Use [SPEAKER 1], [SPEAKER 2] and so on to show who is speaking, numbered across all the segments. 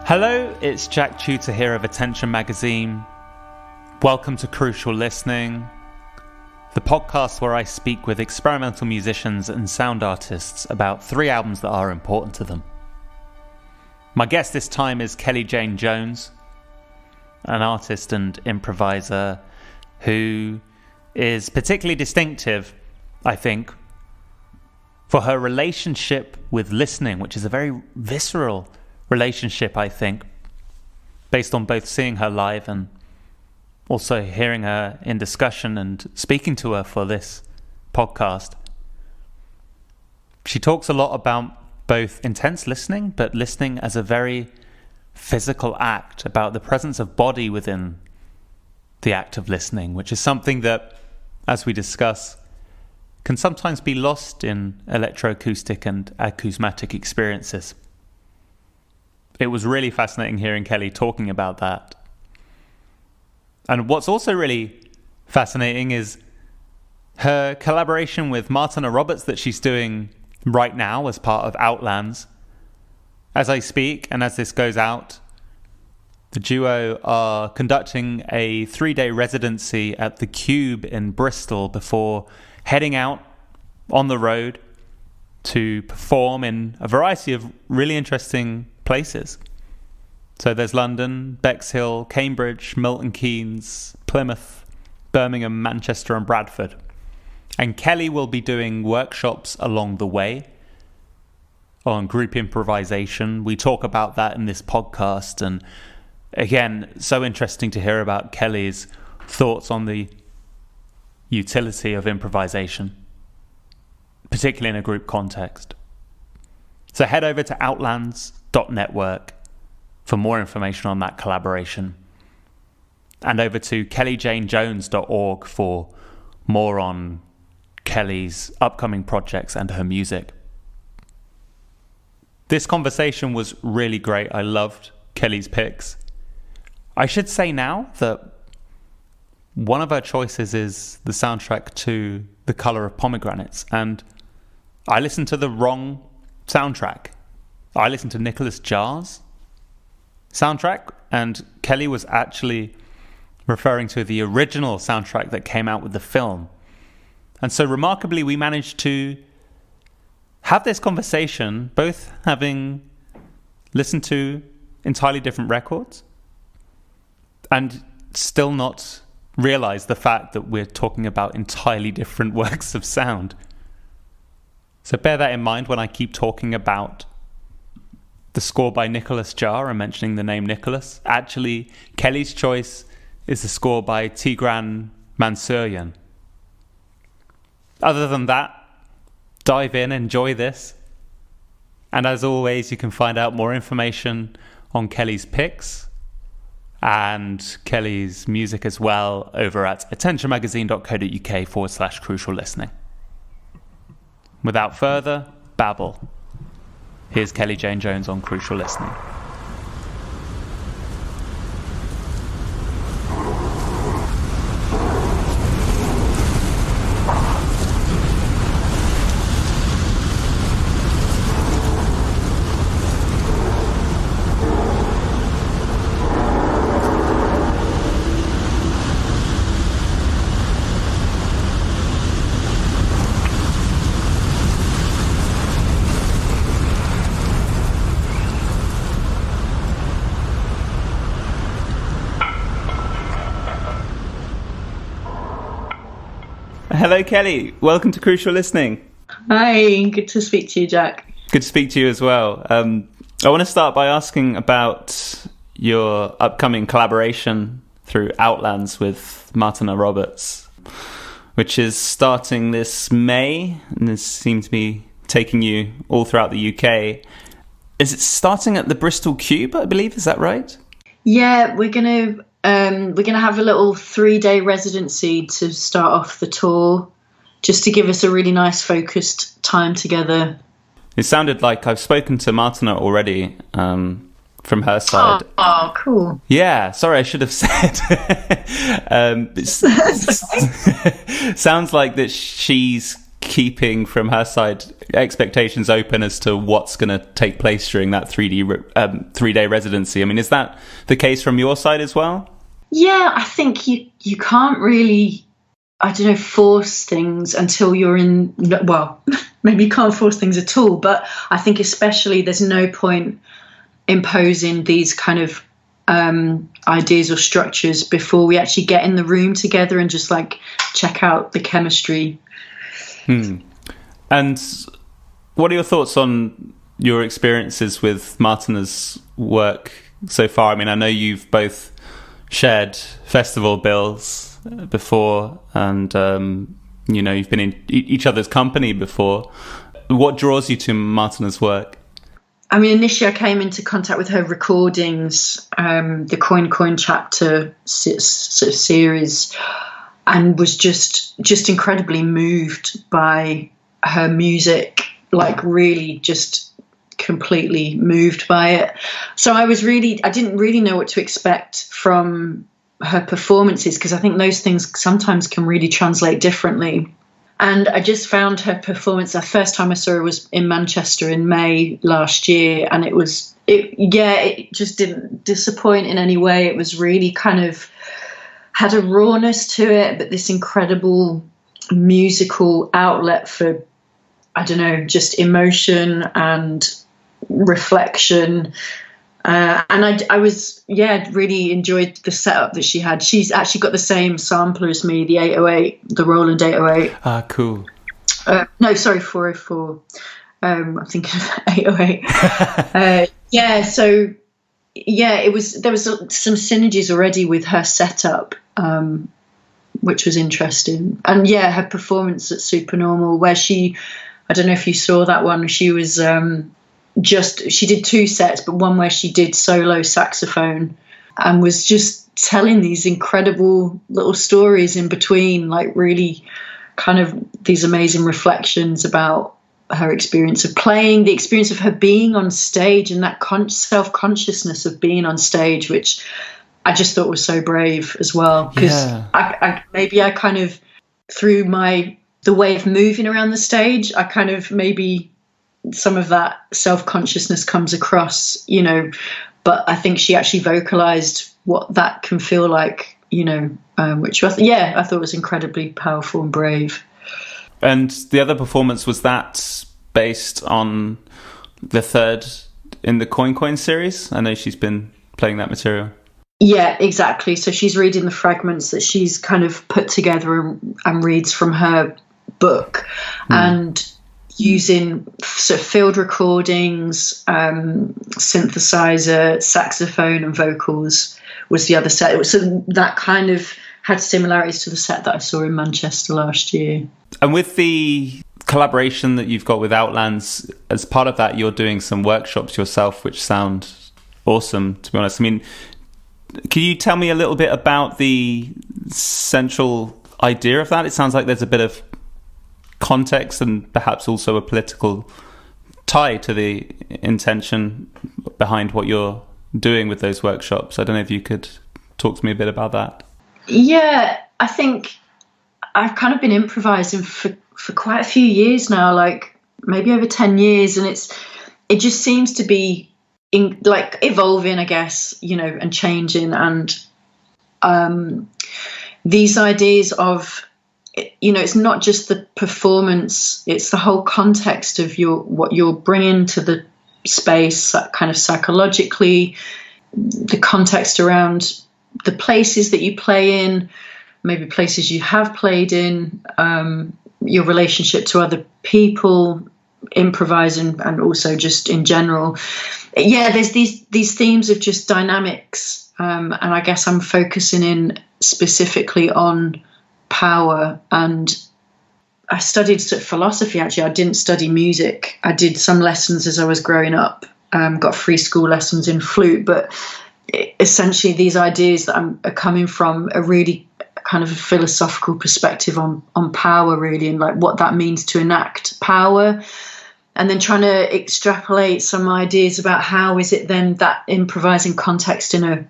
[SPEAKER 1] Hello, it's Jack Tutor here of Attention Magazine. Welcome to Crucial Listening, the podcast where I speak with experimental musicians and sound artists about 3 albums that are important to them. My guest this time is Jayne Jones, an artist and improviser who is particularly distinctive, I think, for her relationship with listening, which is a very visceral relationship, I think, based on both seeing her live and also hearing her in discussion and speaking to her for this podcast. She talks a lot about both intense listening, but listening as a very physical act, about the presence of body within the act of listening, which is something that, as we discuss, can sometimes be lost in electroacoustic and acousmatic experiences. It was really fascinating hearing Kelly talking about that. And what's also really fascinating is her collaboration with Martina Roberts that she's doing right now as part of Outlands. As I speak and as this goes out, the duo are conducting a 3-day residency at the Cube in Bristol before heading out on the road to perform in a variety of really interesting places. So there's London, Bexhill, Cambridge, Milton Keynes, Plymouth, Birmingham, Manchester and Bradford. And Kelly will be doing workshops along the way on group improvisation. We talk about that in this podcast. And again, so interesting to hear about Kelly's thoughts on the utility of improvisation, particularly in a group context. So head over to outlands.network for more information on that collaboration, and over to kellyjanejones.org for more on Kelly's upcoming projects and her music. This conversation was really great. I loved Kelly's picks. I should say now that one of her choices is the soundtrack to The Color of Pomegranates, and I listened to the wrong soundtrack. I listened to Nicholas Jar's soundtrack, and Kelly was actually referring to the original soundtrack that came out with the film. And so remarkably, we managed to have this conversation, both having listened to entirely different records and still not realize the fact that we're talking about entirely different works of sound. So bear that in mind when I keep talking about the score by Nicholas Jar and mentioning the name Nicholas. Actually, Kelly's choice is the score by Tigran Mansuryan. Other than that, dive in, enjoy this. And as always, you can find out more information on Kelly's picks and Kelly's music as well over at attentionmagazine.co.uk/crucial listening. Without further babble, here's Jayne Jones on Crucial Listening. Hello, Kelly. Welcome to Crucial Listening.
[SPEAKER 2] Hi, good to speak to you, Jack.
[SPEAKER 1] Good to speak to you as well. I want to start by asking about your upcoming collaboration through Outlands with Martina Roberts, which is starting this May, and this seems to be taking you all throughout the UK. Is it starting at the Bristol Cube, I believe? Is that right?
[SPEAKER 2] Yeah, we're gonna have a little 3-day residency to start off the tour, just to give us a really nice focused time together.
[SPEAKER 1] It sounded like I've spoken to Martina already from her side.
[SPEAKER 2] Oh, cool.
[SPEAKER 1] Yeah, sorry, I should have said. Sounds like that she's keeping from her side expectations open as to what's going to take place during that 3-day residency. I mean, is that the case from your side as well?
[SPEAKER 2] Yeah, I think you can't really, I don't know, force things until you're in, well, maybe you can't force things at all, but I think especially there's no point imposing these kind of ideas or structures before we actually get in the room together and just like check out the chemistry.
[SPEAKER 1] And what are your thoughts on your experiences with Martina's work so far? I mean, I know you've both shared festival bills before, and you've been in each other's company before. What draws you to Martina's work?
[SPEAKER 2] I mean, initially I came into contact with her recordings, the Coin chapter sort of series, and was just incredibly moved by her music, like really just completely moved by it. So I didn't really know what to expect from her performances, because I think those things sometimes can really translate differently. And I just found her performance, the first time I saw her was in Manchester in May last year, and it just didn't disappoint in any way. It was really kind of had a rawness to it, but this incredible musical outlet for, I don't know, just emotion and reflection. And I was, really enjoyed the setup that she had. She's actually got the same sampler as me, the 808, the Roland 808.
[SPEAKER 1] Ah, cool.
[SPEAKER 2] No, sorry, 404. I'm thinking of 808. There was some synergies already with her setup, which was interesting. And her performance at Supernormal, where I don't know if you saw that one, she was she did 2 sets, but one where she did solo saxophone and was just telling these incredible little stories in between, like really kind of these amazing reflections about her experience of playing, the experience of her being on stage, and that self-consciousness of being on stage, which I just thought was so brave as well. Because I kind of, through the way of moving around the stage, I kind of maybe some of that self-consciousness comes across, but I think she actually vocalized what that can feel like, which I thought was incredibly powerful and brave.
[SPEAKER 1] And the other performance, was that based on the third in the Coin series? I know she's been playing that material.
[SPEAKER 2] Yeah, exactly. So she's reading the fragments that she's kind of put together and reads from her book, and using sort of field recordings, synthesizer, saxophone and vocals was the other set. So that kind of had similarities to the set that I saw in Manchester last year.
[SPEAKER 1] And with the collaboration that you've got with Outlands, as part of that, you're doing some workshops yourself, which sound awesome, to be honest. I mean, can you tell me a little bit about the central idea of that? It sounds like there's a bit of context and perhaps also a political tie to the intention behind what you're doing with those workshops. I don't know if you could talk to me a bit about that.
[SPEAKER 2] Yeah, I think I've kind of been improvising for quite a few years now, like maybe over 10 years, and it just seems to be evolving, I guess, and changing, and these ideas of, it's not just the performance, it's the whole context of what you're bringing to the space, kind of psychologically, the context around the places that you play in, maybe places you have played in, your relationship to other people, improvising, and also just in general. Yeah, there's these themes of just dynamics, and I guess I'm focusing in specifically on power. And I studied philosophy, actually. I didn't study music. I did some lessons as I was growing up, got free school lessons in flute, but essentially these ideas that are coming from a really kind of a philosophical perspective on power, really, and like what that means to enact power, and then trying to extrapolate some ideas about how is it then that improvising context in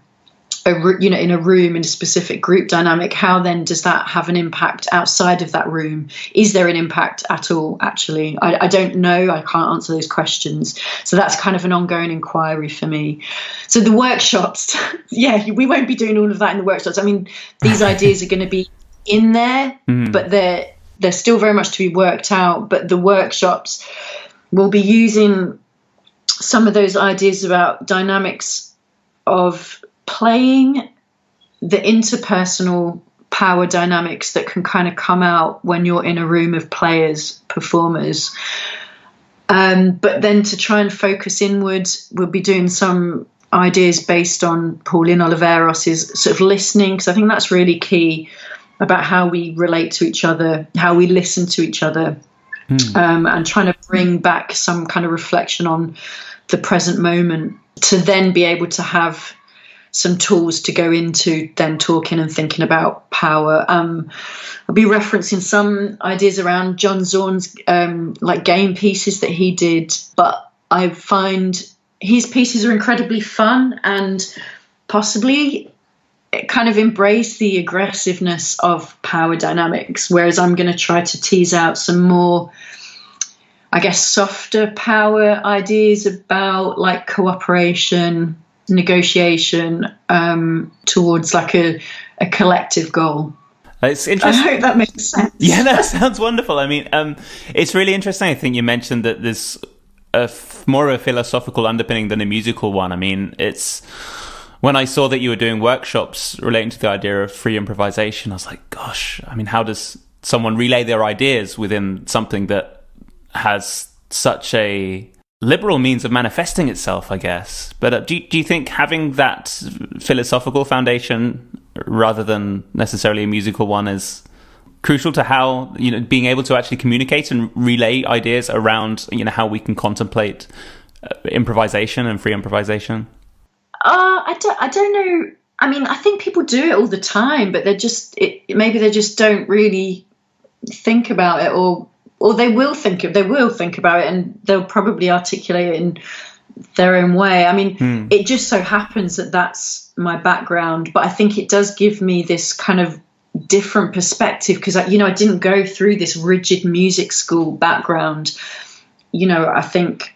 [SPEAKER 2] in a room in a specific group dynamic, how then does that have an impact outside of that room? Is there an impact at all? Actually, I don't know. I can't answer those questions. So that's kind of an ongoing inquiry for me. So the workshops, yeah, we won't be doing all of that in the workshops. I mean, these ideas are going to be in there, but they're still very much to be worked out. But the workshops will be using some of those ideas about dynamics of playing, the interpersonal power dynamics that can kind of come out when you're in a room of players, performers. But then to try and focus inwards, we'll be doing some ideas based on Pauline Oliveros' sort of listening, because I think that's really key about how we relate to each other, how we listen to each other, and trying to bring back some kind of reflection on the present moment to then be able to have some tools to go into then talking and thinking about power. I'll be referencing some ideas around John Zorn's like game pieces that he did, but I find his pieces are incredibly fun and possibly kind of embrace the aggressiveness of power dynamics, whereas I'm going to try to tease out some more, I guess, softer power ideas about like cooperation, negotiation, towards like a collective goal.
[SPEAKER 1] It's interesting.
[SPEAKER 2] I hope that makes sense.
[SPEAKER 1] Yeah, that sounds wonderful. I mean, it's really interesting. I think you mentioned that there's more of a philosophical underpinning than a musical one. I mean, it's when I saw that you were doing workshops relating to the idea of free improvisation, I was like, gosh, I mean, how does someone relay their ideas within something that has such a liberal means of manifesting itself, I guess? But do you think having that philosophical foundation rather than necessarily a musical one is crucial to how, being able to actually communicate and relay ideas around, how we can contemplate improvisation and free improvisation?
[SPEAKER 2] I don't know. I mean, I think people do it all the time, but maybe they just don't really think about it, or they will think about it, and they'll probably articulate it in their own way. I mean, it just so happens that that's my background, but I think it does give me this kind of different perspective because I didn't go through this rigid music school background. I think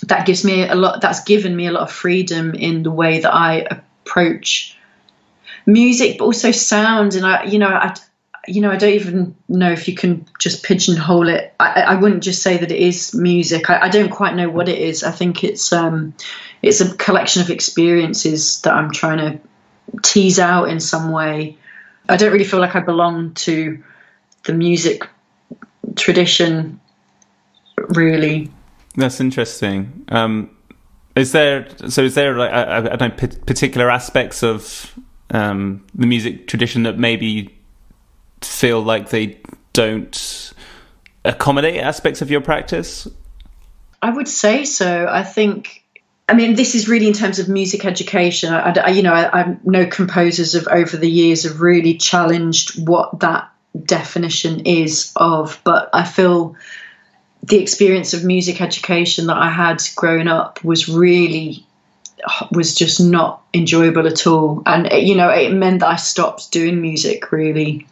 [SPEAKER 2] that gives me that's given me a lot of freedom in the way that I approach music, but also sound. And I don't even know if you can just pigeonhole it. I wouldn't just say that it is music. I don't quite know what it is. I think it's a collection of experiences that I'm trying to tease out in some way. I don't really feel like I belong to the music tradition, really.
[SPEAKER 1] That's interesting. Is there like I don't know, particular aspects of the music tradition that maybe feel like they don't accommodate aspects of your practice?
[SPEAKER 2] I would say so. I mean, this is really in terms of music education. I know composers over the years have really challenged what that definition is of, but I feel the experience of music education that I had growing up was just not enjoyable at all. And, it meant that I stopped doing music, really.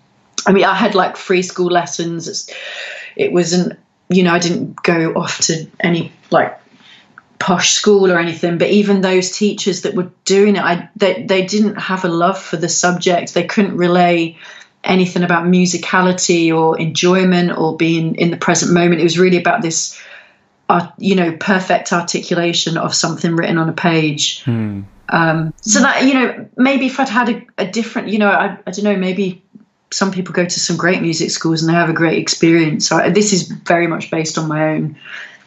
[SPEAKER 2] I mean, I had like free school lessons. It wasn't, I didn't go off to any like posh school or anything, but even those teachers that were doing it, they didn't have a love for the subject. They couldn't relay anything about musicality or enjoyment or being in the present moment. It was really about this, perfect articulation of something written on a page. So that, maybe if I'd had a different, I don't know, maybe some people go to some great music schools and they have a great experience. So this is very much based on my own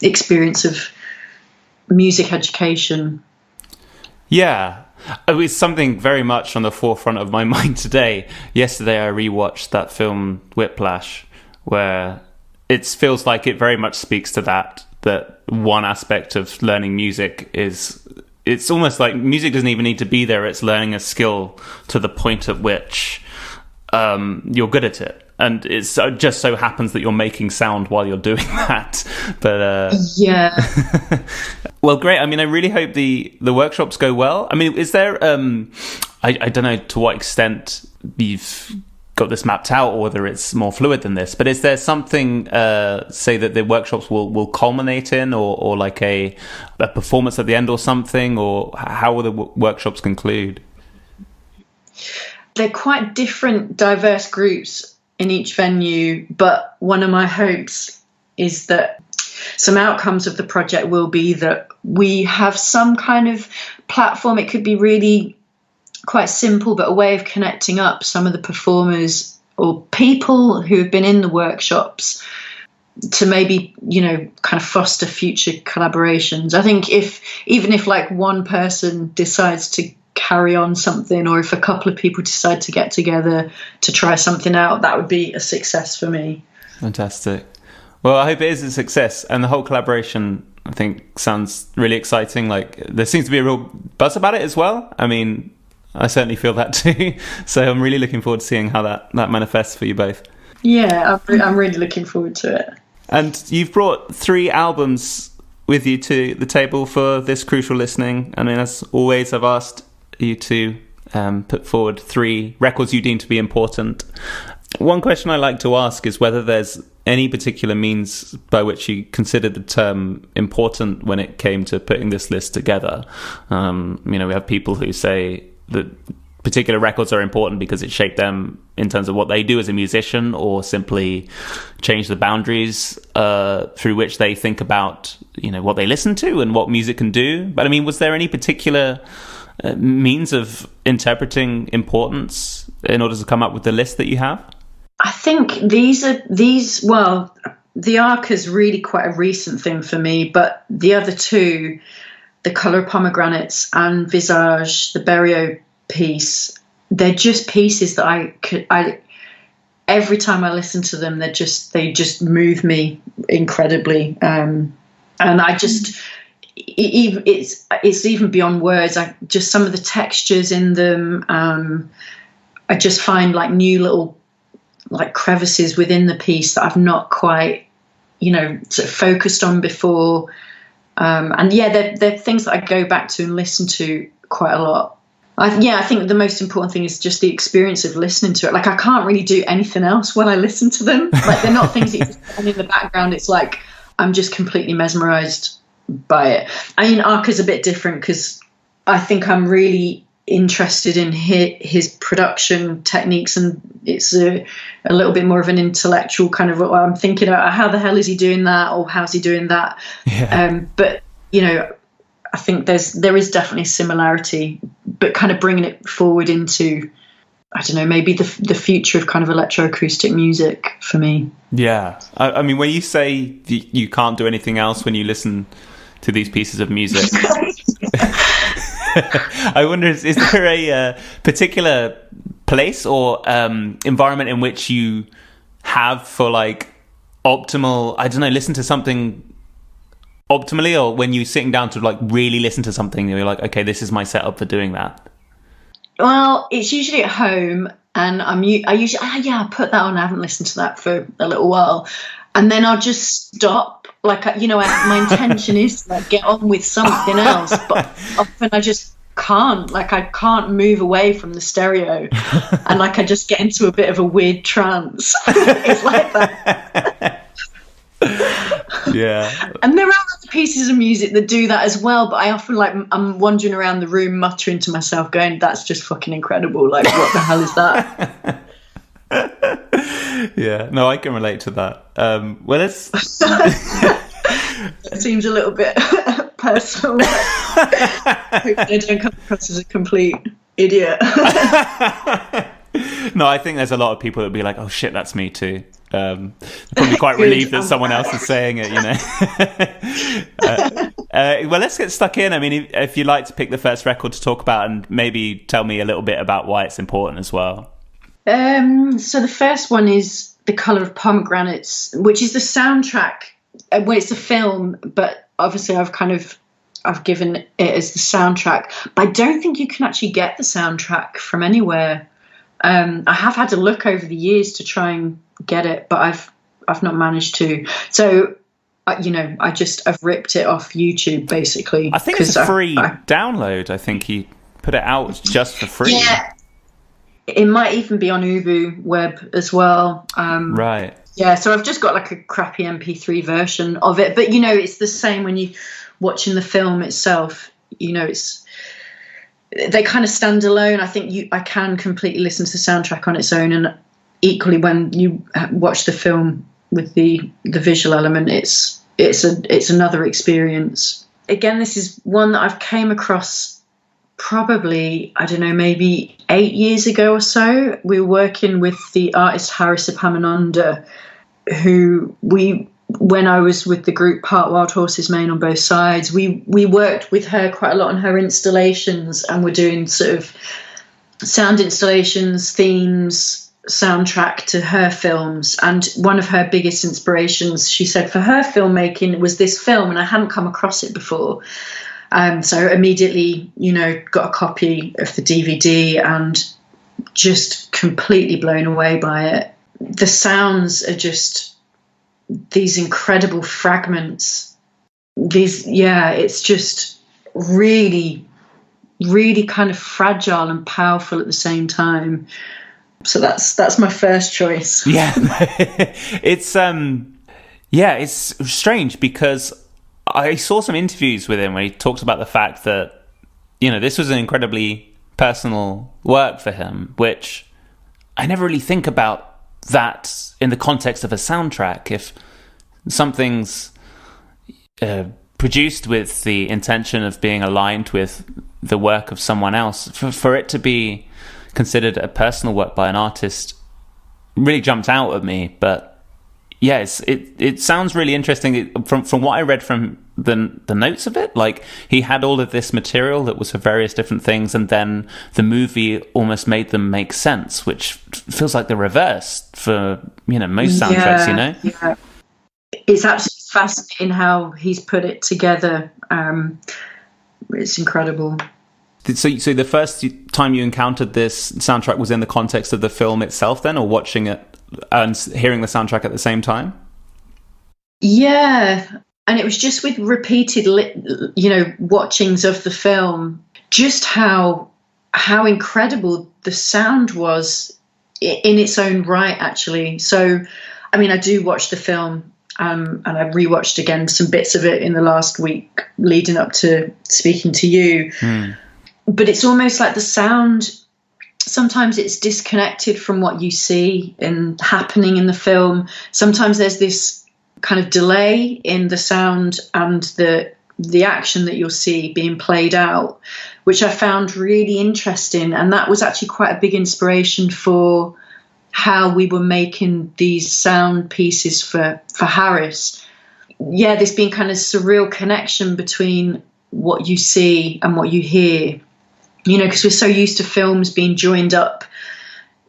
[SPEAKER 2] experience of music education. Yeah.
[SPEAKER 1] It's something very much on the forefront of my mind today. Yesterday I rewatched that film Whiplash, where it feels like it very much speaks to that one aspect of learning music is, it's almost like music doesn't even need to be there. It's learning a skill to the point at which you're good at it. And it just so happens that you're making sound while you're doing that. But
[SPEAKER 2] yeah.
[SPEAKER 1] Well, great. I mean, I really hope the workshops go well. I mean, is there I don't know to what extent you've got this mapped out or whether it's more fluid than this, but is there something, say, that the workshops will culminate in, or like a performance at the end or something, or how will the workshops conclude?
[SPEAKER 2] They're quite different, diverse groups in each venue, but one of my hopes is that some outcomes of the project will be that we have some kind of platform. It could be really quite simple, but a way of connecting up some of the performers or people who have been in the workshops to maybe, kind of foster future collaborations. I think even if like one person decides to carry on something, or if a couple of people decide to get together to try something out, that would be a success for me.
[SPEAKER 1] Fantastic. Well, I hope it is a success, and the whole collaboration, I think, sounds really exciting. Like, there seems to be a real buzz about it as well. I mean, I certainly feel that too. So I'm really looking forward to seeing how that manifests for you both.
[SPEAKER 2] Yeah, I'm really looking forward to it.
[SPEAKER 1] And you've brought 3 albums with you to the table for this crucial listening. I mean, as always, I've asked you to put forward 3 records you deem to be important. One question I like to ask is whether there's any particular means by which you consider the term important when it came to putting this list together. We have people who say that particular records are important because it shaped them in terms of what they do as a musician, or simply change the boundaries through which they think about, what they listen to and what music can do. But I mean, was there any particular means of interpreting importance in order to come up with the list that you have?
[SPEAKER 2] I think well, the Arc is really quite a recent thing for me, but the other 2, The Colour of Pomegranates and Visage, the Berio piece, they're just pieces that I every time I listen to them, they just move me incredibly, and I just it's even beyond words. Just some of the textures in them, I just find like new little like crevices within the piece that I've not quite sort of focused on before, and they're things that I go back to and listen to quite a lot. I think the most important thing is just the experience of listening to it. Like, I can't really do anything else when I listen to them. Like, they're not things that you just find in the background. It's like I'm just completely mesmerized by it. I mean, Arc is a bit different because I think I'm really interested in his production techniques, and it's a little bit more of an intellectual kind of, I'm thinking about how the hell is he doing that, or how's he doing that. But I think there is definitely similarity, but kind of bringing it forward into, I don't know, maybe the future of kind of electroacoustic music for me. Yeah.
[SPEAKER 1] I mean, when you say you can't do anything else when you listen to these pieces of music, I wonder, is there a particular place or environment in which you have for like optimal, I don't know, listen to something optimally, or when you're sitting down to like really listen to something, you're like, okay, this is my setup for doing that?
[SPEAKER 2] Well, it's usually at home, and I put that on. I haven't listened to that for a little while, and then I'll just stop. Like, my intention is to like get on with something else, but often I just can't. Like, I can't move away from the stereo, and like I just get into a bit of a weird trance. It's like that.
[SPEAKER 1] Yeah.
[SPEAKER 2] And there are other pieces of music that do that as well, but I often I'm wandering around the room muttering to myself going, that's just fucking incredible, like what the hell is that?
[SPEAKER 1] Yeah, no, I can relate to that. Well, it's
[SPEAKER 2] it seems a little bit personal. I don't come across as a complete idiot.
[SPEAKER 1] No, I think there's a lot of people that would be like, oh shit, that's me too. Probably quite relieved that someone else is saying it, well, let's get stuck in. I mean, if you'd like to pick the first record to talk about, and maybe tell me a little bit about why it's important as well.
[SPEAKER 2] So the first one is The Colour of Pomegranates, which is the soundtrack. Well, it's a film, but obviously I've given it as the soundtrack. But I don't think you can actually get the soundtrack from anywhere. I have had to look over the years to try and get it, but I've not managed to. So, I've ripped it off YouTube basically.
[SPEAKER 1] I think it's a free download. I think put it out just for free.
[SPEAKER 2] Yeah, it might even be on Ubu Web as well.
[SPEAKER 1] Right.
[SPEAKER 2] Yeah, so I've just got like a crappy MP3 version of it, but it's the same when you watching the film itself. They kind of stand alone. I think I can completely listen to the soundtrack on its own, and equally when you watch the film with the visual element, it's another experience. Again, this is one that I've came across probably, I don't know, maybe 8 years ago or so. We were working with the artist Harris Epaminonda, who when I was with the group Part Wild Horses Main on both sides, we worked with her quite a lot on her installations, and we're doing sort of sound installations, themes, soundtrack to her films. And one of her biggest inspirations, she said, for her filmmaking was this film, and I hadn't come across it before. So immediately, got a copy of the DVD and just completely blown away by it. The sounds are just these incredible fragments. It's just really, really kind of fragile and powerful at the same time. So that's my first choice.
[SPEAKER 1] Yeah. It's strange because I saw some interviews with him where he talks about the fact that, this was an incredibly personal work for him, which I never really think about that in the context of a soundtrack. If something's produced with the intention of being aligned with the work of someone else, for it to be considered a personal work by an artist really jumped out at me. But yes, it sounds really interesting. From what I read from the notes of it, like he had all of this material that was for various different things, and then the movie almost made them make sense, which feels like the reverse for most soundtracks.
[SPEAKER 2] Yeah. It's absolutely fascinating how he's put it together. It's incredible.
[SPEAKER 1] So the first time you encountered this soundtrack was in the context of the film itself then, or watching it and hearing the soundtrack at the same time?
[SPEAKER 2] Yeah, and it was just with repeated, watchings of the film, just how incredible the sound was in its own right, actually. So, I mean, I do watch the film, and I rewatched again some bits of it in the last week leading up to speaking to you. But it's almost like the sound, sometimes it's disconnected from what you see and happening in the film. Sometimes there's this kind of delay in the sound and the action that you'll see being played out, which I found really interesting. And that was actually quite a big inspiration for how we were making these sound pieces for Harris. Yeah, this being kind of surreal connection between what you see and what you hear. Because we're so used to films being joined up,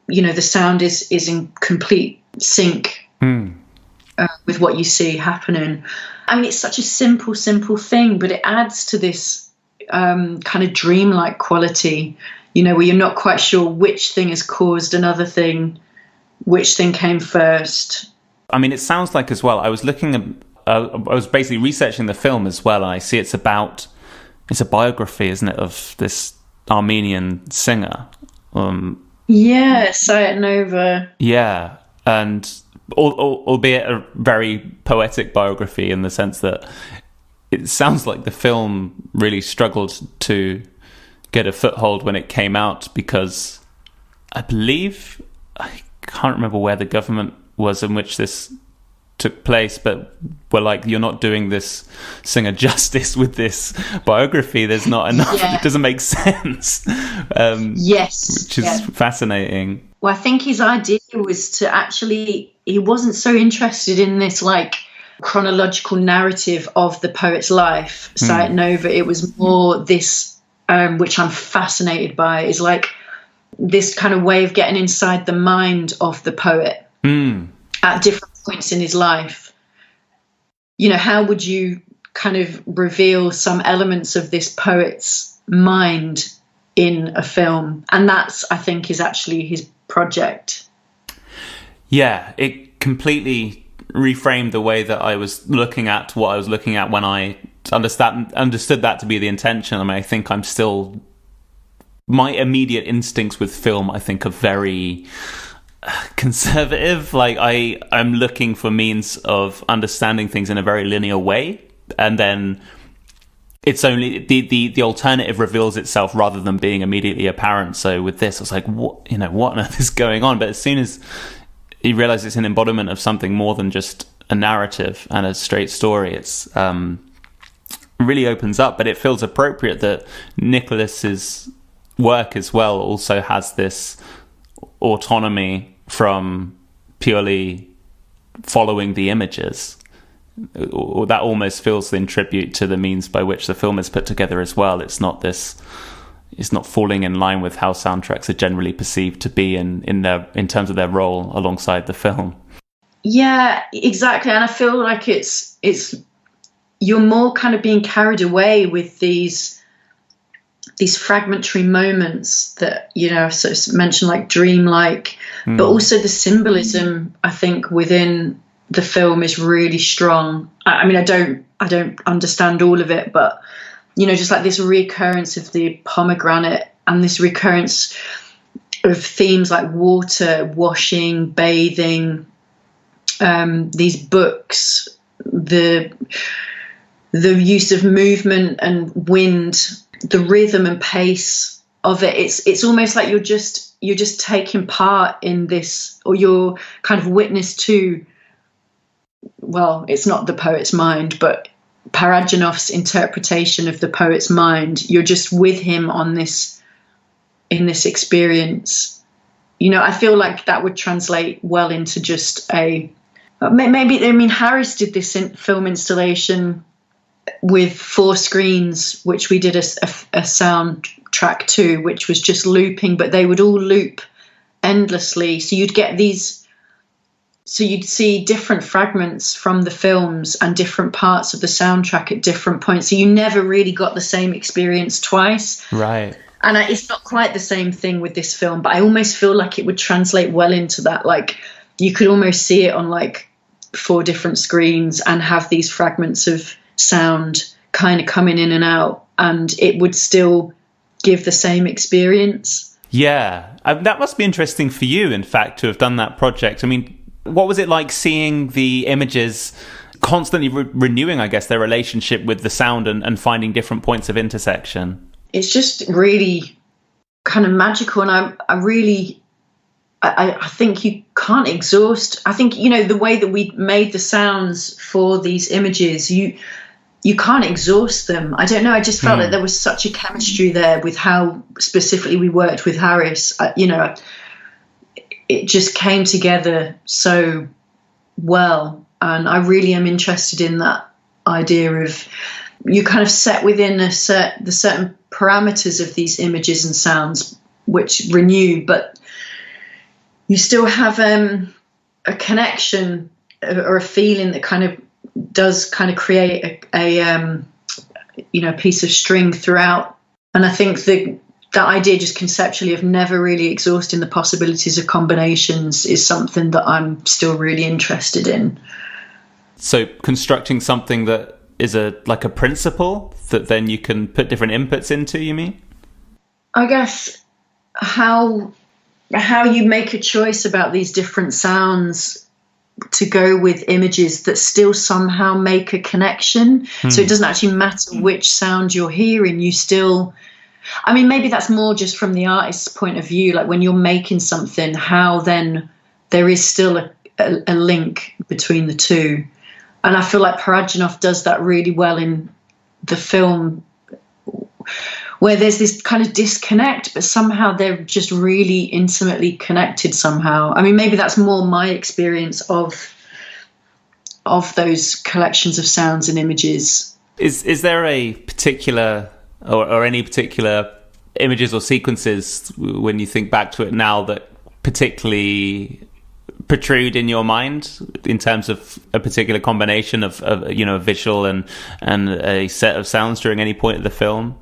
[SPEAKER 2] the sound is in complete sync with what you see happening. I mean, it's such a simple thing, but it adds to this kind of dreamlike quality, where you're not quite sure which thing has caused another thing, which thing came first.
[SPEAKER 1] I mean, it sounds like as well, I was basically researching the film as well, and I see it's a biography, isn't it, of this Armenian singer.
[SPEAKER 2] Sayat Nova.
[SPEAKER 1] Yeah, and albeit a very poetic biography in the sense that it sounds like the film really struggled to get a foothold when it came out, because I can't remember where the government was in which this took place, but were like, you're not doing this singer justice with this biography. There's not enough. Yeah. It doesn't make sense. Which is fascinating.
[SPEAKER 2] Well, I think his idea was to actually, he wasn't so interested in this like chronological narrative of the poet's life, Sayat Nova. It was more this, which I'm fascinated by, is like this kind of way of getting inside the mind of the poet at different points in his life. How would you kind of reveal some elements of this poet's mind in a film? And that's, I think, is actually his project.
[SPEAKER 1] Yeah, it completely reframed the way that I was looking at what I was looking at when I understood that to be the intention. I mean, I think I'm still my immediate instincts with film, I think, are very conservative. Like I'm looking for means of understanding things in a very linear way, and then it's only the alternative reveals itself rather than being immediately apparent. So with this, I was like, what on earth is going on? But as soon as you realize it's an embodiment of something more than just a narrative and a straight story, it's really opens up. But it feels appropriate that Nicholas's work as well also has this autonomy from purely following the images. That almost feels in tribute to the means by which the film is put together as well. It's not falling in line with how soundtracks are generally perceived to be in terms of their role alongside the film.
[SPEAKER 2] Yeah, exactly. And I feel like it's you're more kind of being carried away with these fragmentary moments that, sort of mentioned, like dreamlike, but also the symbolism, I think, within the film is really strong. I mean, I don't understand all of it, but just like this recurrence of the pomegranate and this recurrence of themes like water, washing, bathing, these books, the use of movement and wind, the rhythm and pace of it. It's almost like you're just taking part in this, or you're kind of witness to, well, it's not the poet's mind, but Parajanov's interpretation of the poet's mind. You're just with him in this experience. I feel like that would translate well into just Harris did this film installation with 4 screens, which we did a soundtrack to, which was just looping, but they would all loop endlessly. So you'd see different fragments from the films and different parts of the soundtrack at different points. So you never really got the same experience twice.
[SPEAKER 1] Right.
[SPEAKER 2] And it's not quite the same thing with this film, but I almost feel like it would translate well into that. Like you could almost see it on like 4 different screens and have these fragments of sound kind of coming in and out, and it would still give the same experience.
[SPEAKER 1] Yeah. That must be interesting for you, in fact, to have done that project. I mean, what was it like seeing the images constantly renewing, I guess, their relationship with the sound and finding different points of intersection?
[SPEAKER 2] It's just really kind of magical, and I think you can't exhaust. I think, the way that we made the sounds for these images, you can't exhaust them. I don't know. I just felt that there was such a chemistry there with how specifically we worked with Harris. It just came together so well. And I really am interested in that idea of you kind of set within the certain parameters of these images and sounds, which renew, but you still have a connection or a feeling that kind of does kind of create a piece of string throughout. And I think that idea just conceptually of never really exhausting the possibilities of combinations is something that I'm still really interested in.
[SPEAKER 1] So constructing something that is like a principle that then you can put different inputs into, you mean?
[SPEAKER 2] I guess how you make a choice about these different sounds to go with images that still somehow make a connection. So it doesn't actually matter which sound you're hearing, you still, I mean, maybe that's more just from the artist's point of view, like when you're making something, how then there is still a link between the two. And I feel like Parajanov does that really well in the film, where there's this kind of disconnect, but somehow they're just really intimately connected somehow. I mean, maybe that's more my experience of those collections of sounds and images.
[SPEAKER 1] Is there a particular or any particular images or sequences when you think back to it now that particularly protrude in your mind in terms of a particular combination of visual and a set of sounds during any point of the film?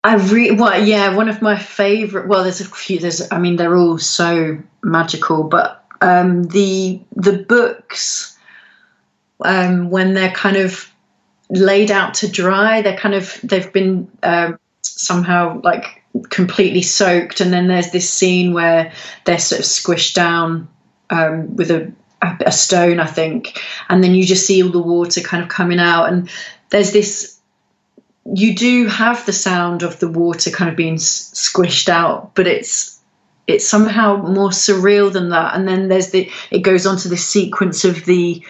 [SPEAKER 2] One of my favorite, there's a few, they're all so magical, but the books, when they're kind of laid out to dry, they've been somehow like completely soaked, and then there's this scene where they're sort of squished down with a stone, I think, and then you just see all the water kind of coming out, and there's this, you do have the sound of the water kind of being squished out, but it's somehow more surreal than that. And then it goes on to this sequence of the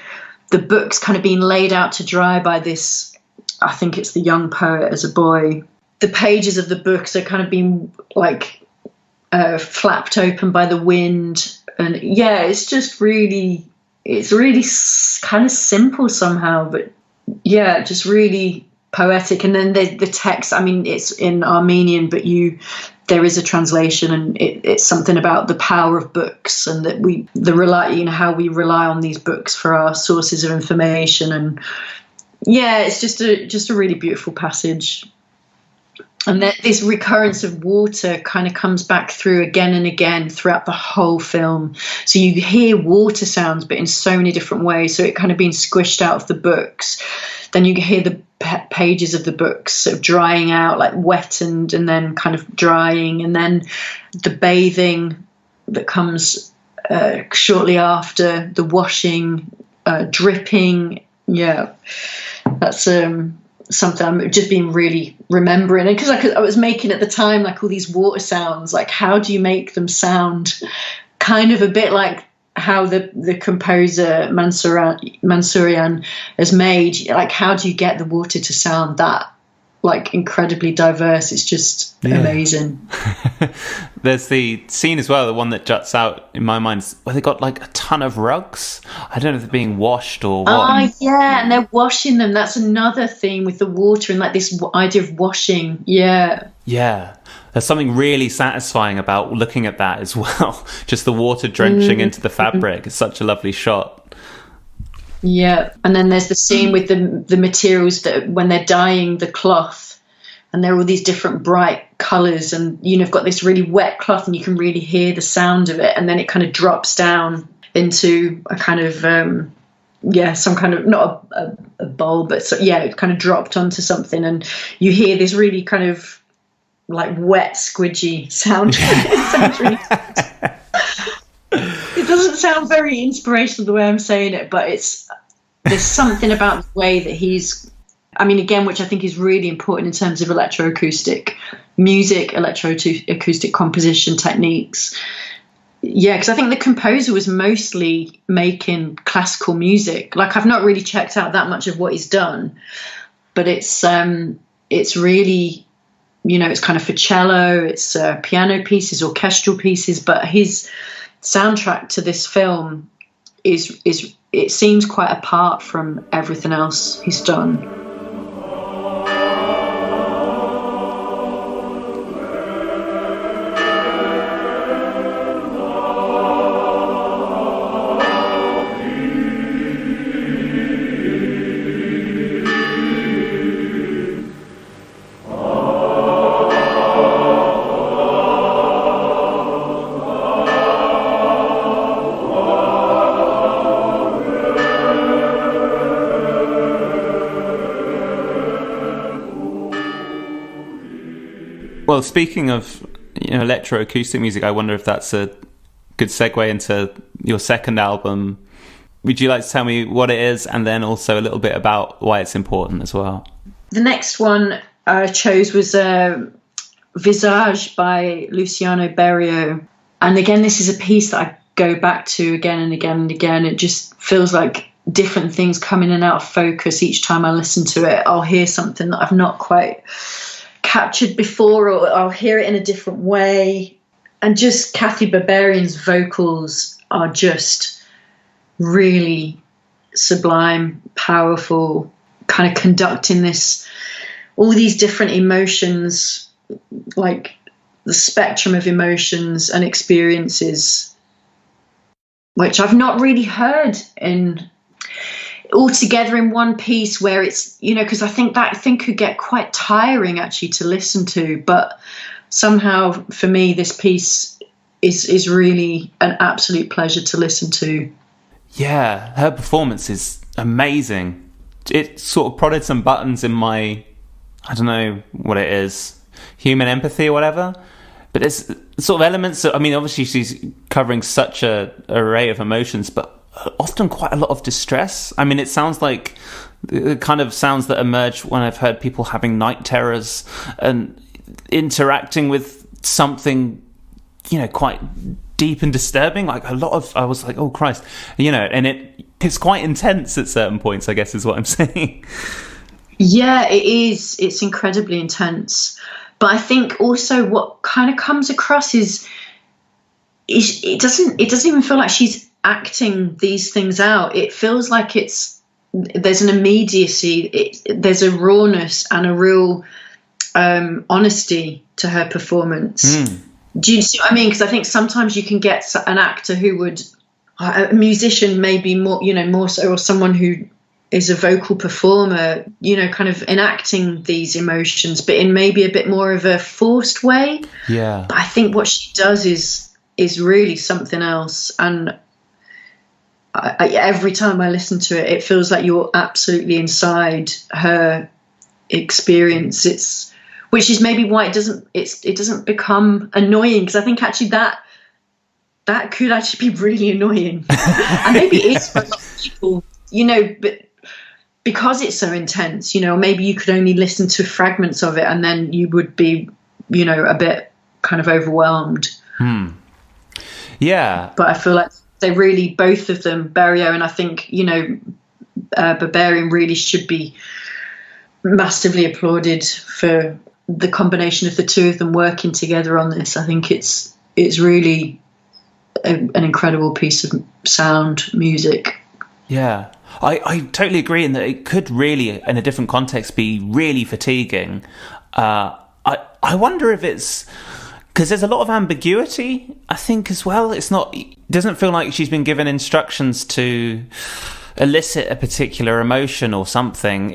[SPEAKER 2] books kind of being laid out to dry by this, I think it's the young poet as a boy. The pages of the books are kind of being like flapped open by the wind. And yeah, it's really kind of simple somehow, but yeah, just really poetic. And then the text, I mean, it's in Armenian, but there is a translation, and it's something about the power of books, and that how we rely on these books for our sources of information. And yeah, it's just a really beautiful passage. And this recurrence of water kind of comes back through again and again throughout the whole film. So you hear water sounds, but in so many different ways. So it kind of being squished out of the books. Then you hear the pages of the books sort of drying out, like wetted and then kind of drying. And then the bathing that comes shortly after, the washing, dripping. Yeah, that's something I'm just been really remembering. And because I was making at the time like all these water sounds, like how do you make them sound kind of a bit like how the composer Mansourian has made, like how do you get the water to sound that like incredibly diverse? It's just amazing.
[SPEAKER 1] There's the scene as well, the one that juts out in my mind, where they got like a ton of rugs. I don't know if they're being washed or what.
[SPEAKER 2] Yeah, and they're washing them. That's another theme with the water and like this idea of washing. Yeah. There's something really satisfying about looking at that as well. Just the water drenching into the fabric. It's such a lovely shot. Yeah, and then there's the scene with the materials that when they're dyeing the cloth, and there are all these different bright colours, and you've got this really wet cloth, and you can really hear the sound of it, and then it kind of drops down into a kind of some kind of not a bowl, but it kind of dropped onto something, and you hear this really kind of like wet, squidgy sound. It sounds really it doesn't sound very inspirational the way I'm saying it, but there's something about the way that he's, I mean, again, which I think is really important in terms of electroacoustic music, electroacoustic composition techniques. Yeah, because I think the composer was mostly making classical music. Like, I've not really checked out that much of what he's done, but it's really, it's kind of for cello, it's piano pieces, orchestral pieces, but his soundtrack to this film is it seems quite apart from everything else he's done.
[SPEAKER 1] Well, speaking of electroacoustic music, I wonder if that's a good segue into your second album. Would you like to tell me what it is, and then also a little bit about why it's important as well?
[SPEAKER 2] The next one I chose was Visage by Luciano Berio. And again, this is a piece that I go back to again and again and again. It just feels like different things come in and out of focus each time I listen to it. I'll hear something that I've not quite captured before, or I'll hear it in a different way. And just Kathy Berberian's vocals are just really sublime, powerful, kind of conducting all these different emotions, like the spectrum of emotions and experiences, which I've not really heard all together in one piece, where it's, because I think that thing could get quite tiring actually to listen to, but somehow for me this piece is really an absolute pleasure to listen to.
[SPEAKER 1] Yeah, her performance is amazing. It sort of prodded some buttons in my, I don't know what it is, human empathy or whatever. But there's sort of elements of, I mean, obviously she's covering such a array of emotions, but often quite a lot of distress. I mean, it sounds like the kind of sounds that emerge when I've heard people having night terrors and interacting with something, you know, quite deep and disturbing. Like a lot of, I was like, oh Christ, you know, and it's quite intense at certain points, I guess is what I'm saying.
[SPEAKER 2] Yeah, it is. It's incredibly intense. But I think also what kind of comes across is it doesn't even feel like she's acting these things out. It feels like there's an immediacy, there's a rawness and a real honesty to her performance. Do you see what I mean? Because I think sometimes you can get an actor who would, a musician maybe more, you know, more so, or someone who is a vocal performer, you know, kind of enacting these emotions, but in maybe a bit more of a forced way.
[SPEAKER 1] Yeah.
[SPEAKER 2] But I think what she does is really something else. And every time I listen to it, it feels like you're absolutely inside her experience. Which is maybe why it doesn't become annoying, because I think actually that could actually be really annoying. And maybe it is for a lot of people, you know, but because it's so intense, you know, maybe you could only listen to fragments of it and then you would be, you know, a bit kind of overwhelmed.
[SPEAKER 1] Yeah.
[SPEAKER 2] But I feel like they really, both of them, Berio and I think, you know, Barbarian, really should be massively applauded for the combination of the two of them working together on this. I think it's really an incredible piece of sound music.
[SPEAKER 1] Yeah, I totally agree in that it could really, in a different context, be really fatiguing. I wonder if it's because there's a lot of ambiguity, I think, as well. It doesn't feel like she's been given instructions to elicit a particular emotion or something.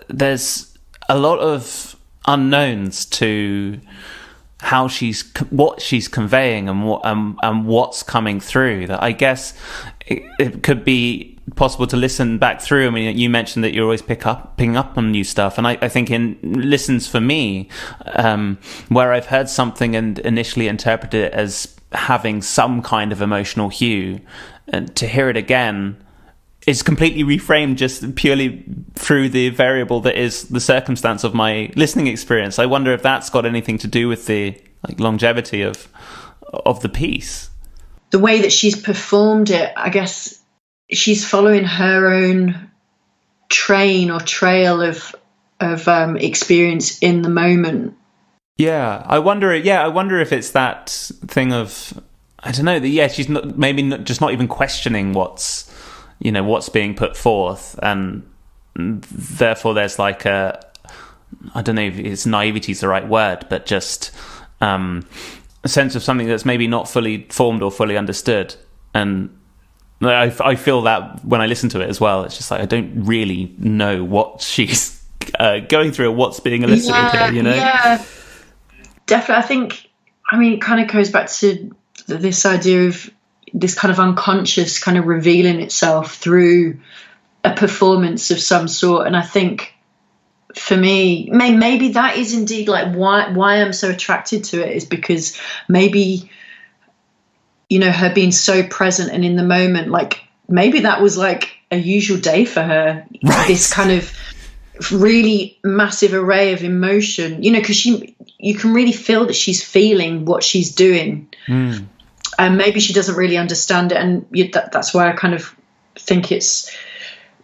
[SPEAKER 1] There's a lot of unknowns to what she's conveying and what's coming through, that I guess it could be possible to listen back through. I mean, you mentioned that you're always picking up on new stuff, and I think in listens for me, where I've heard something and initially interpreted it as having some kind of emotional hue, and to hear it again is completely reframed just purely through the variable that is the circumstance of my listening experience. I wonder if that's got anything to do with the longevity of the piece.
[SPEAKER 2] The way that she's performed it, I guess she's following her own train or trail of experience in the moment.
[SPEAKER 1] Yeah, I wonder if it's that thing of, I don't know, that she's not even questioning what's being put forth, and therefore there's like I don't know if it's naivety is the right word, but just a sense of something that's maybe not fully formed or fully understood. And I feel that when I listen to it as well, it's just like I don't really know what she's going through or what's being elicited here, you know?
[SPEAKER 2] Yeah, definitely. I think, it kind of goes back to this idea of this kind of unconscious kind of revealing itself through a performance of some sort. And I think for me, maybe that is indeed like why I'm so attracted to it, is because maybe, her being so present and in the moment, like maybe that was like a usual day for her.
[SPEAKER 1] Right.
[SPEAKER 2] This kind of really massive array of emotion, because you can really feel that she's feeling what she's doing. And maybe she doesn't really understand it, and that's why I kind of think it's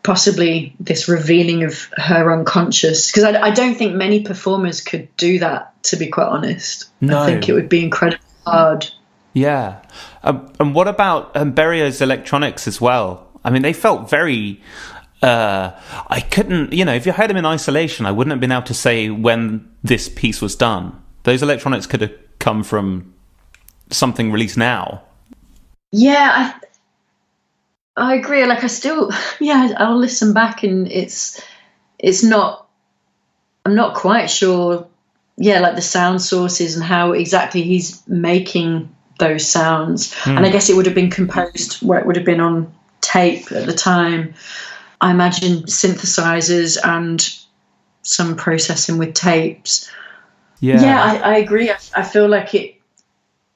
[SPEAKER 2] possibly this revealing of her unconscious, because I don't think many performers could do that, to be quite honest.
[SPEAKER 1] No.
[SPEAKER 2] I think it would be incredibly hard.
[SPEAKER 1] Yeah. And what about Berio's electronics as well? I mean, they felt very... I couldn't... if you heard them in isolation, I wouldn't have been able to say when this piece was done. Those electronics could have come from something released now.
[SPEAKER 2] Yeah, I agree. Like I'll listen back, and it's not, I'm not quite sure. Yeah, like the sound sources and how exactly he's making those sounds. And I guess it would have been composed where it would have been on tape at the time. I imagine synthesizers and some processing with tapes. Yeah, I agree. I feel like it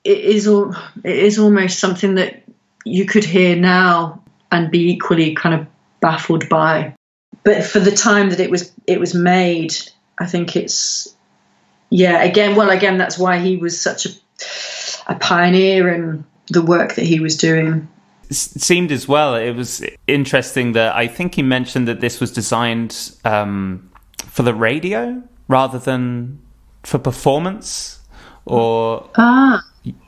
[SPEAKER 2] is almost something that you could hear now and be equally kind of baffled by. But for the time that it was made, I think it's again that's why he was such a pioneer in the work that he was doing.
[SPEAKER 1] It seemed as well, it was interesting that I think he mentioned that this was designed for the radio rather than for performance, or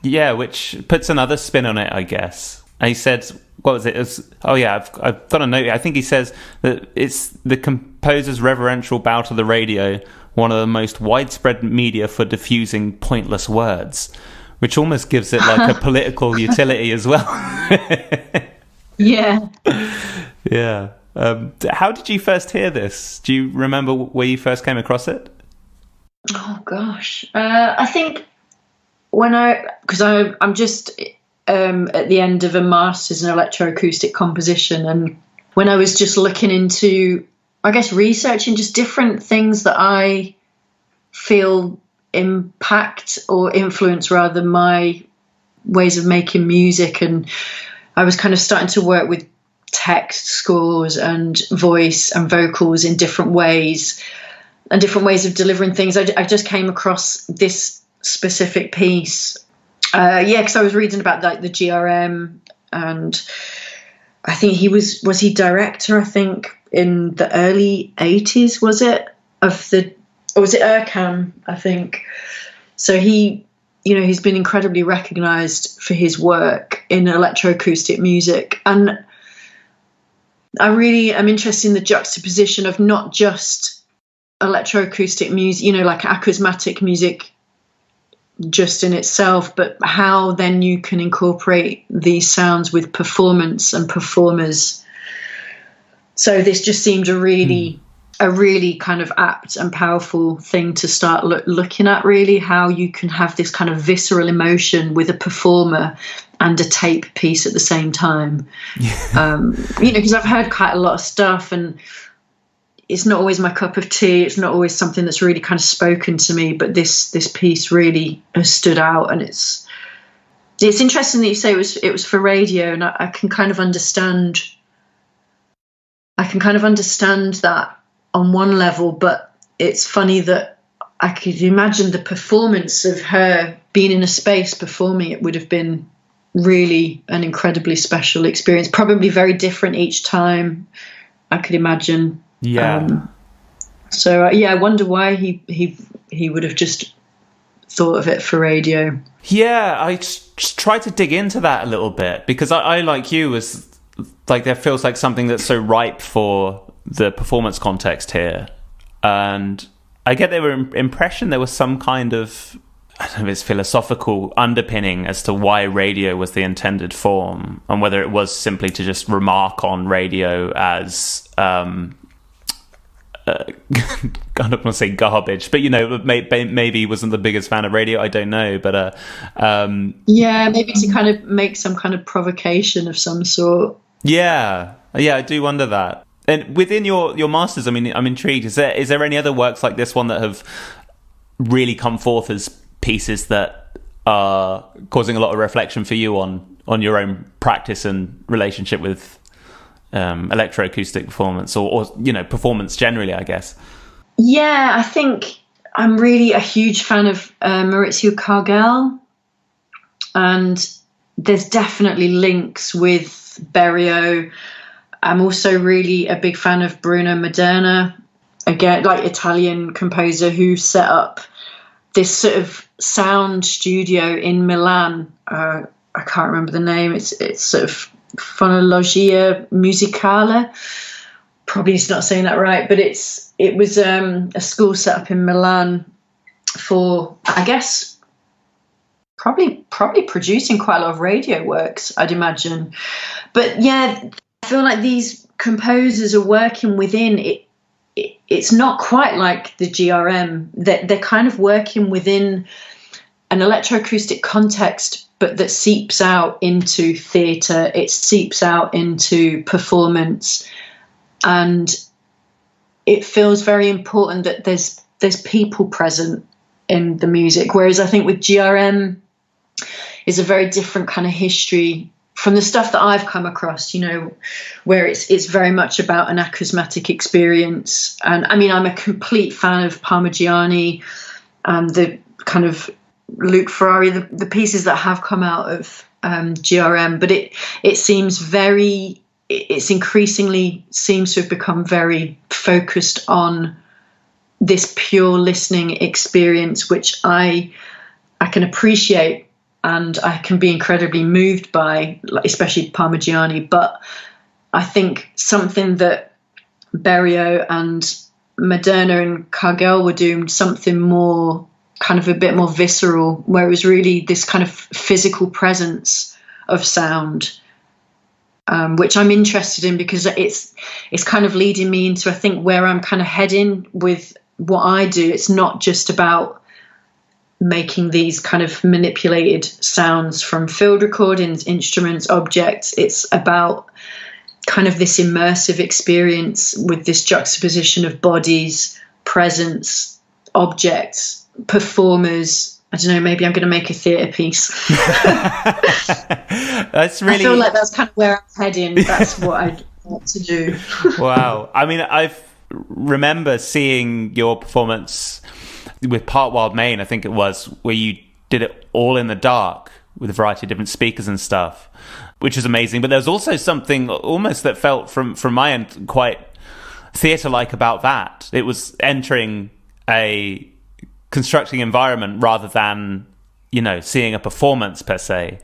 [SPEAKER 1] which puts another spin on it, I guess. And he said, what was it? I've got a note. I think he says that it's the composer's reverential bow to the radio, one of the most widespread media for diffusing pointless words, which almost gives it like a political utility as well.
[SPEAKER 2] Yeah.
[SPEAKER 1] Yeah. How did you first hear this? Do you remember where you first came across it?
[SPEAKER 2] Oh gosh, I think because I'm just at the end of a master's in electroacoustic composition, and when I was just looking into, I guess, researching just different things that I feel impact or influence rather my ways of making music, and I was kind of starting to work with text scores and voice and vocals in different ways and different ways of delivering things. I just came across this specific piece. Because I was reading about like the GRM, and I think he was director, I think, in the early 80s, was it? Or was it Erkan, I think. So he's been incredibly recognized for his work in electroacoustic music. And I really am interested in the juxtaposition of not just electroacoustic music, like acousmatic music just in itself, but how then you can incorporate these sounds with performance and performers. So this just seemed a really kind of apt and powerful thing to start looking at, really, how you can have this kind of visceral emotion with a performer and a tape piece at the same time. Because I've heard quite a lot of stuff, and it's not always my cup of tea. It's not always something that's really kind of spoken to me, but this piece really has stood out. And it's interesting that you say it was for radio, and I can kind of understand that on one level, but it's funny that I could imagine the performance of her being in a space performing it would have been really an incredibly special experience, probably very different each time, I could imagine. I wonder why he would have just thought of it for radio.
[SPEAKER 1] Yeah, I just tried to dig into that a little bit, because I like you, was like, there feels like something that's so ripe for the performance context here, and I get the impression there was some kind of, I don't know if it's philosophical underpinning as to why radio was the intended form, and whether it was simply to just remark on radio as I don't want to say garbage, but maybe he wasn't the biggest fan of radio. I don't know, but
[SPEAKER 2] maybe to kind of make some kind of provocation of some sort.
[SPEAKER 1] Yeah, I do wonder that. And within your masters, I mean, I'm intrigued. Is there any other works like this one that have really come forth as pieces that are causing a lot of reflection for you on your own practice and relationship with electroacoustic performance, or performance generally, I guess?
[SPEAKER 2] Yeah, I think I'm really a huge fan of Maurizio Cargel, and there's definitely links with Berio. I'm also really a big fan of Bruno Maderna, again, like Italian composer who set up this sort of sound studio in Milan. I can't remember the name. It's sort of Fonologia Musicale. Probably not saying that right, but it was a school set up in Milan for, I guess, probably producing quite a lot of radio works, I'd imagine. But yeah, I feel like these composers are working within it. It's not quite like the GRM. They're kind of working within an electroacoustic context, but that seeps out into theatre. It seeps out into performance, and it feels very important that there's people present in the music. Whereas I think with GRM is a very different kind of history from the stuff that I've come across, you know, where it's very much about an acousmatic experience. And I mean, I'm a complete fan of Parmigiani and the kind of Luke Ferrari, the pieces that have come out of GRM, but it's increasingly seems to have become very focused on this pure listening experience, which I can appreciate and I can be incredibly moved by, especially Parmigiani. But I think something that Berio and Moderna and Cargill were doing, something more kind of a bit more visceral, where it was really this kind of physical presence of sound, which I'm interested in, because it's kind of leading me into, I think, where I'm kind of heading with what I do. It's not just about making these kind of manipulated sounds from field recordings, instruments, objects. It's about kind of this immersive experience with this juxtaposition of bodies, presence, objects, performers. I don't know, maybe I'm going to make a theatre piece.
[SPEAKER 1] That's really...
[SPEAKER 2] I feel like that's kind of where I'm heading. That's what I'd want to do.
[SPEAKER 1] Wow. I mean, I remember seeing your performance with Part Wild Main, I think it was, where you did it all in the dark with a variety of different speakers and stuff, which is amazing. But there's also something almost that felt from my end quite theatre-like about that. It was entering a constructing environment rather than, you know, seeing a performance per se,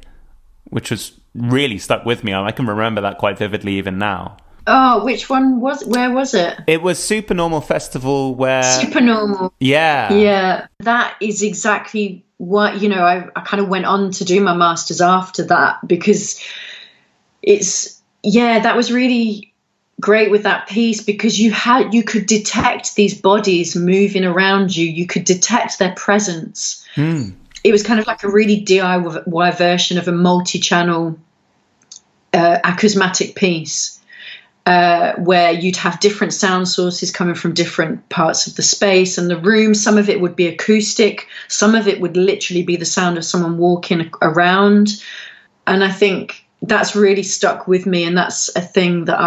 [SPEAKER 1] which was really stuck with me. I can remember that quite vividly even now.
[SPEAKER 2] Oh, which one was? Where was it?
[SPEAKER 1] It was Supernormal Festival, where...
[SPEAKER 2] Supernormal.
[SPEAKER 1] Yeah.
[SPEAKER 2] Yeah. That is exactly what, you know, I kind of went on to do my master's after that, because that was really great with that piece, because you could detect these bodies moving around you. You could detect their presence. It was kind of like a really DIY version of a multi-channel acousmatic piece, where you'd have different sound sources coming from different parts of the space and the room. Some of it would be acoustic, some of it would literally be the sound of someone walking around. And I think that's really stuck with me, and that's a thing that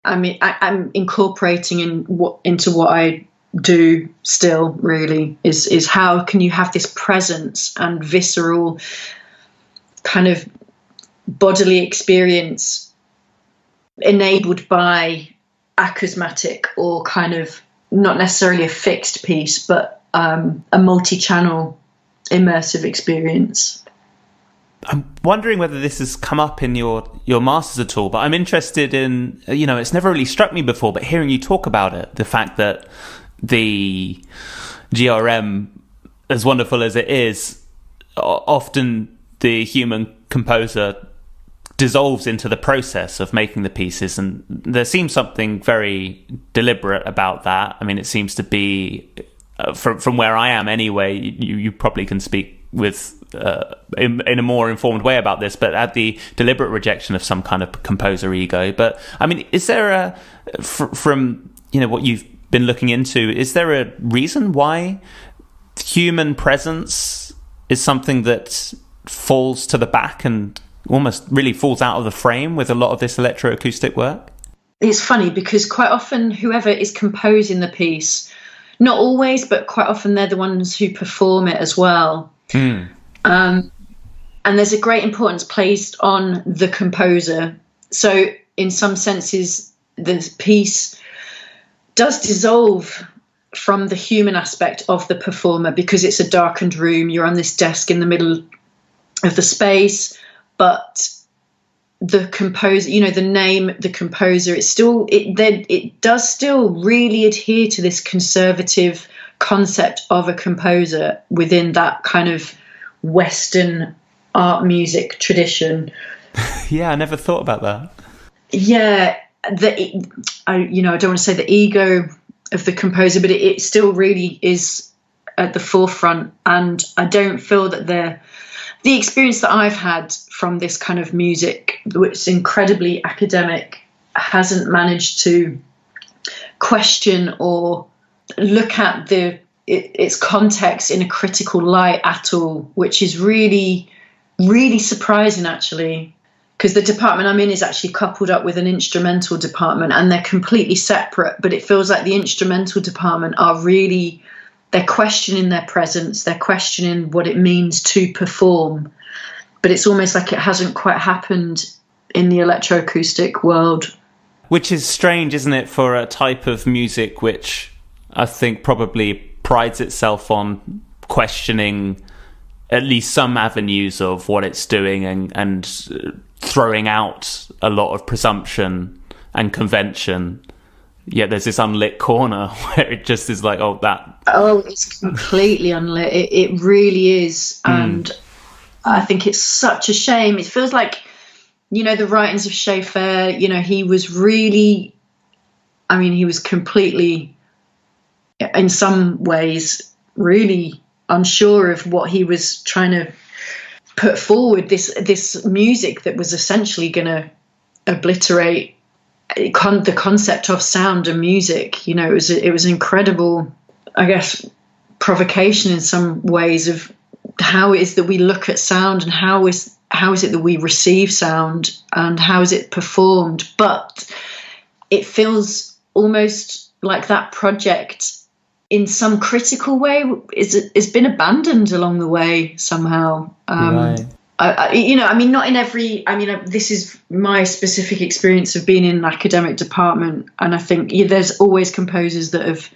[SPEAKER 2] I'm incorporating into what I do still, really, is how can you have this presence and visceral kind of bodily experience enabled by acousmatic, or kind of not necessarily a fixed piece, but a multi-channel immersive experience.
[SPEAKER 1] I'm wondering whether this has come up in your masters at all, but I'm interested in, you know, it's never really struck me before, but hearing you talk about it, the fact that the GRM, as wonderful as it is, often the human composer dissolves into the process of making the pieces, and there seems something very deliberate about that. I mean, it seems to be, from where I am anyway, you probably can speak with in a more informed way about this, but at the deliberate rejection of some kind of composer ego. But I mean, is there from you know what you've been looking into, is there a reason why human presence is something that falls to the back and almost really falls out of the frame with a lot of this electroacoustic work?
[SPEAKER 2] It's funny, because quite often whoever is composing the piece, not always, but quite often they're the ones who perform it as well. And there's a great importance placed on the composer. So in some senses, the piece does dissolve from the human aspect of the performer, because it's a darkened room. You're on this desk in the middle of the space, but the composer, you know, the name, the composer, it does still really adhere to this conservative concept of a composer within that kind of Western art music tradition.
[SPEAKER 1] Yeah, I never thought about that.
[SPEAKER 2] Yeah, I don't want to say the ego of the composer, but it still really is at the forefront. And I don't feel that the experience that I've had from this kind of music, which is incredibly academic, hasn't managed to question or look at the its context in a critical light at all, which is really, really surprising, actually. Because the department I'm in is actually coupled up with an instrumental department, and they're completely separate. But it feels like the instrumental department they're questioning their presence, they're questioning what it means to perform. But it's almost like it hasn't quite happened in the electroacoustic world.
[SPEAKER 1] Which is strange, isn't it, for a type of music which I think probably prides itself on questioning at least some avenues of what it's doing and throwing out a lot of presumption and convention. Yet there's this unlit corner where it just is like, it's completely unlit. It really is. And I think it's such a shame. It feels like, the writings of Schaeffer, he was completely, in some ways, really unsure of what he was trying to put forward, this music that was essentially going to obliterate the concept of sound and music. It was incredible, I guess, provocation in some ways of how it is that we look at sound, and how is it that we receive sound, and how is it performed. But it feels almost like that project, in some critical way, is been abandoned along the way somehow. Right.
[SPEAKER 2] Not in every. This is my specific experience of being in an academic department, and I think there's always composers that have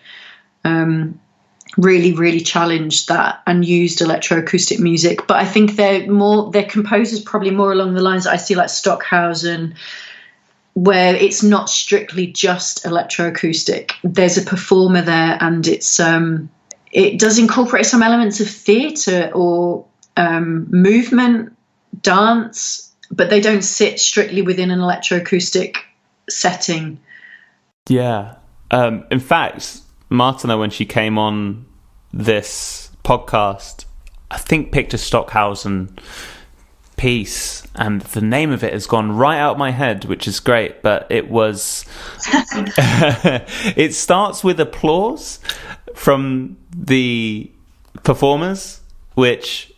[SPEAKER 2] really, really challenged that and used electroacoustic music. But I think they're composers probably more along the lines that I see, like Stockhausen, where it's not strictly just electroacoustic. There's a performer there, and it does incorporate some elements of theatre or movement, dance, but they don't sit strictly within an electroacoustic setting.
[SPEAKER 1] Yeah. In fact, Martina, when she came on this podcast, I think picked a Stockhausen piece, and the name of it has gone right out of my head, which is great. But it was it starts with applause from the performers, which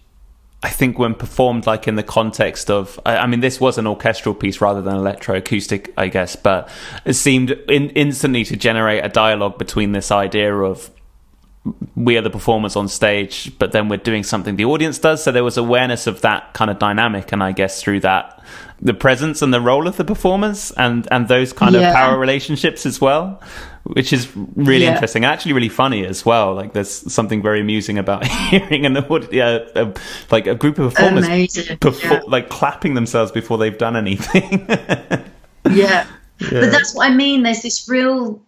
[SPEAKER 1] I think when performed like in the context of, this was an orchestral piece rather than electroacoustic, I guess, but it seemed instantly to generate a dialogue between this idea of we are the performers on stage, but then we're doing something the audience does. So there was awareness of that kind of dynamic, and I guess through that, the presence and the role of the performers and those kind of power relationships as well, which is really interesting, actually really funny as well. Like there's something very amusing about hearing like a group of performers like clapping themselves before they've done anything.
[SPEAKER 2] But that's what I mean. There's this real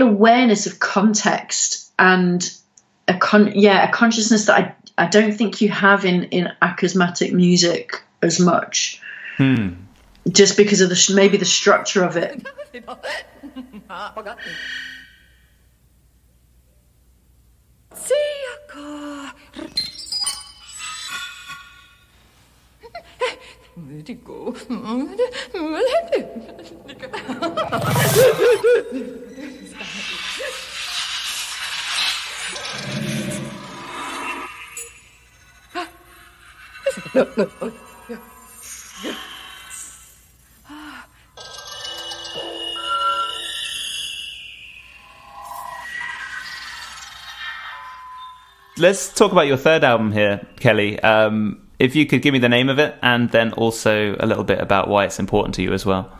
[SPEAKER 2] awareness of context and a consciousness that I don't think you have in acousmatic music as much, just because of maybe the structure of it.
[SPEAKER 1] Let's talk about your third album here, Kelly. If you could give me the name of it, and then also a little bit about why it's important to you as well.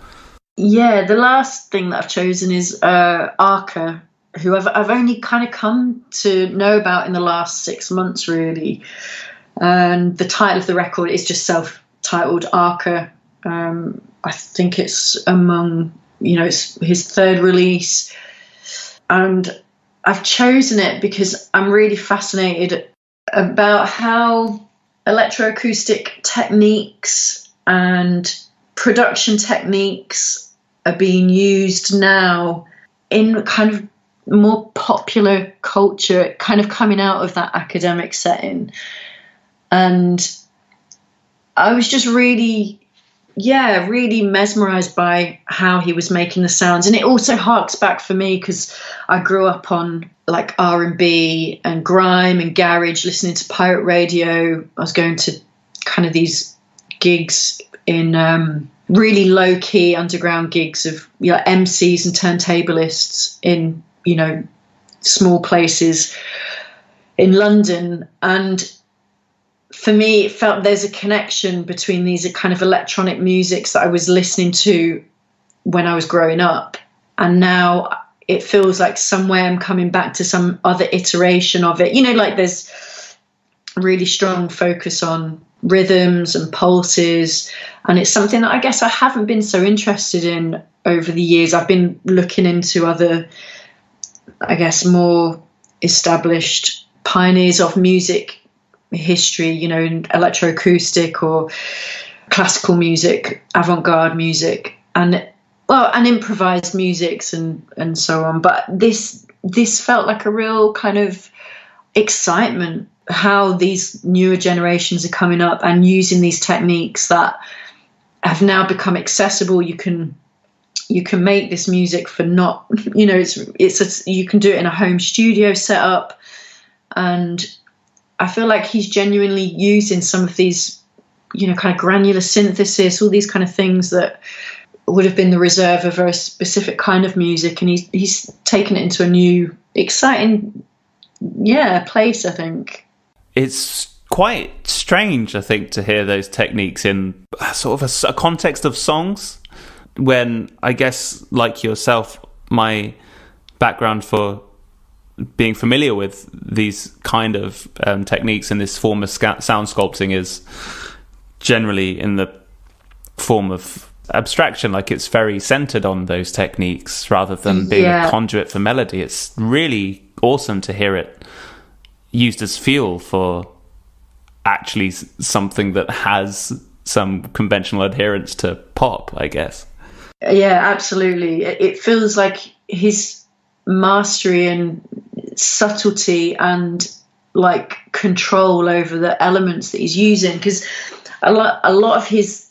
[SPEAKER 2] Yeah, the last thing that I've chosen is Arca, who I've only kind of come to know about in the last 6 months, really. And the title of the record is just self-titled Arca. I think it's among, it's his third release. And I've chosen it because I'm really fascinated about how electroacoustic techniques and production techniques are being used now in kind of more popular culture, kind of coming out of that academic setting. And I was just really mesmerized by how he was making the sounds. And it also harks back for me because I grew up on like R&B and grime and garage, listening to pirate radio. I was going to kind of these gigs in really low key underground gigs of MCs and turntablists in small places in London. And for me, it felt there's a connection between these kind of electronic musics that I was listening to when I was growing up, and now it feels like somewhere I'm coming back to some other iteration of it. Like there's a really strong focus on rhythms and pulses, and it's something that I guess I haven't been so interested in over the years. I've been looking into other, I guess, more established pioneers of music history, in electroacoustic or classical music, avant-garde music, and improvised musics and so on. But this felt like a real kind of excitement, how these newer generations are coming up and using these techniques that have now become accessible. You can make this music for not, you can do it in a home studio setup. And I feel like he's genuinely using some of these, kind of granular synthesis, all these kind of things that would have been the reserve of a very specific kind of music, and he's taken it into a new, exciting, place, I think.
[SPEAKER 1] It's quite strange, I think, to hear those techniques in sort of a context of songs, when I guess, like yourself, my background for being familiar with these kind of techniques and this form of sound sculpting is generally in the form of abstraction. Like, it's very centered on those techniques rather than being a conduit for melody. It's really awesome to hear it used as fuel for actually something that has some conventional adherence to pop, I guess.
[SPEAKER 2] Yeah, absolutely. It feels like his mastery and subtlety and like control over the elements that he's using, because a lot of his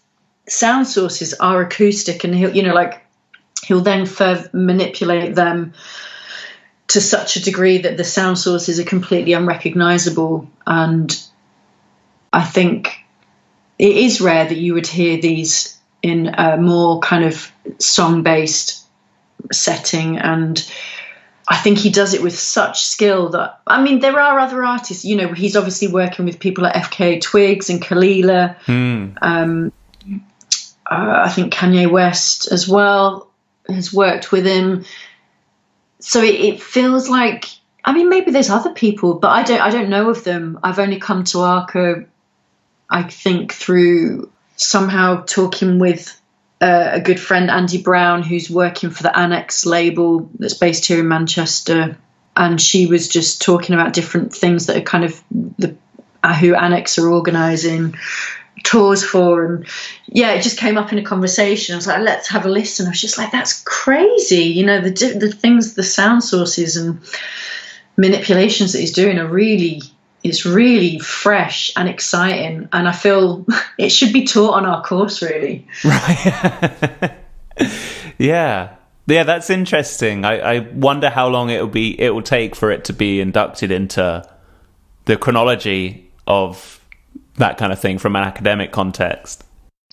[SPEAKER 2] sound sources are acoustic, and he'll then further manipulate them to such a degree that the sound sources are completely unrecognizable. And I think it is rare that you would hear these in a more kind of song-based setting, and I think he does it with such skill that, I mean, there are other artists, he's obviously working with people like FKA Twigs and Kalila. I think Kanye West as well has worked with him. So it feels like, I mean, maybe there's other people, but I don't know of them. I've only come to Arco, I think, through somehow talking with a good friend, Andy Brown, who's working for the Annex label that's based here in Manchester. And she was just talking about different things that are kind of who Annex are organising tours for. And it just came up in a conversation. I was like, let's have a listen. I was just like, that's crazy. The things, the sound sources and manipulations that he's doing are really, it's really fresh and exciting, and I feel it should be taught on our course, really.
[SPEAKER 1] Right. Yeah, that's interesting. I wonder how long it will take for it to be inducted into the chronology of that kind of thing from an academic context.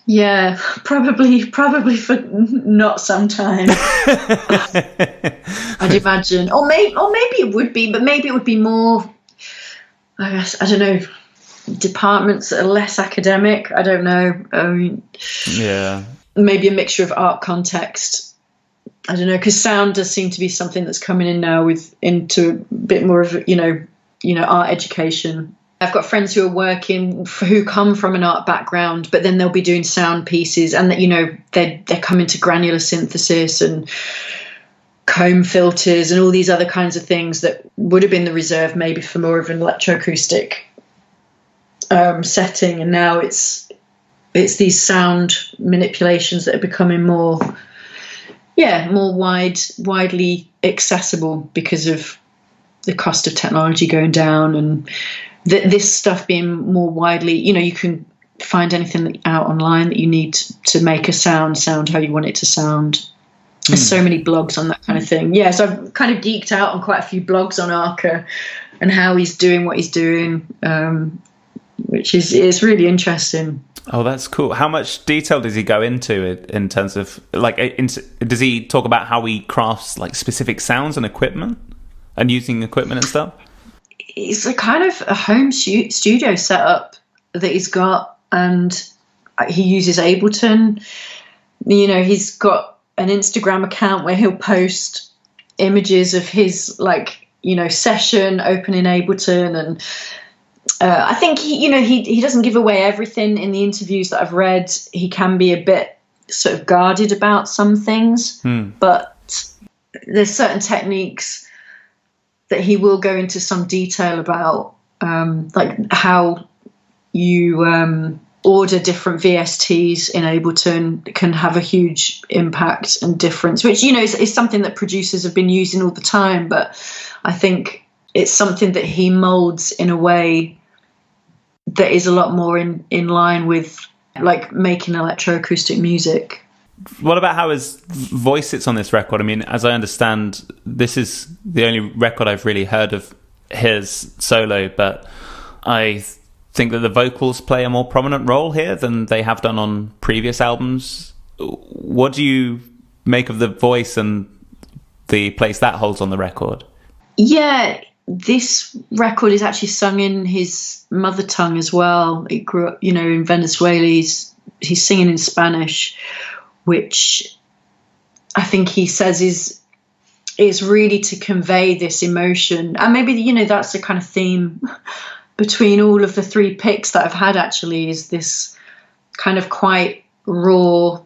[SPEAKER 2] Yeah, probably for not some time. I'd imagine, or maybe it would be, but maybe it would be more, I guess, I don't know, departments that are less academic. I don't know. Maybe a mixture of art context. I don't know, because sound does seem to be something that's coming in now into a bit more of art education. I've got friends who are who come from an art background, but then they'll be doing sound pieces, and that they're coming to granular synthesis and comb filters and all these other kinds of things that would have been the reserve maybe for more of an electroacoustic setting, and now it's these sound manipulations that are becoming more widely accessible because of the cost of technology going down, and this stuff being more widely, you can find anything out online that you need to make a sound how you want it to sound. There's so many blogs on that kind of thing. Yeah, so I've kind of geeked out on quite a few blogs on Arca and how he's doing what he's doing, which is really interesting.
[SPEAKER 1] Oh, that's cool. How much detail does he go into in terms of, like, does he talk about how he crafts, like, specific sounds and equipment and using equipment and stuff?
[SPEAKER 2] It's a kind of a home studio setup that he's got, and he uses Ableton. You know, he's got an Instagram account where he'll post images of his, like, you know, session opening Ableton, and I think he doesn't give away everything in the interviews that I've read. He can be a bit sort of guarded about some things, but there's certain techniques that he will go into some detail about, like how you order different VSTs in Ableton can have a huge impact and difference, which, you know, is something that producers have been using all the time. But I think it's something that he molds in a way that is a lot more in line with, like, making electroacoustic music.
[SPEAKER 1] What about how his voice sits on this record? I mean, as I understand, this is the only record I've really heard of his solo, but I think that the vocals play a more prominent role here than they have done on previous albums. What do you make of the voice and the place that holds on the record?
[SPEAKER 2] Yeah, this record is actually sung in his mother tongue as well. He grew up, you know, in Venezuela. He's singing in Spanish, which I think he says is really to convey this emotion. And maybe, you know, that's the kind of theme between all of the three picks that I've had, actually, is this kind of quite raw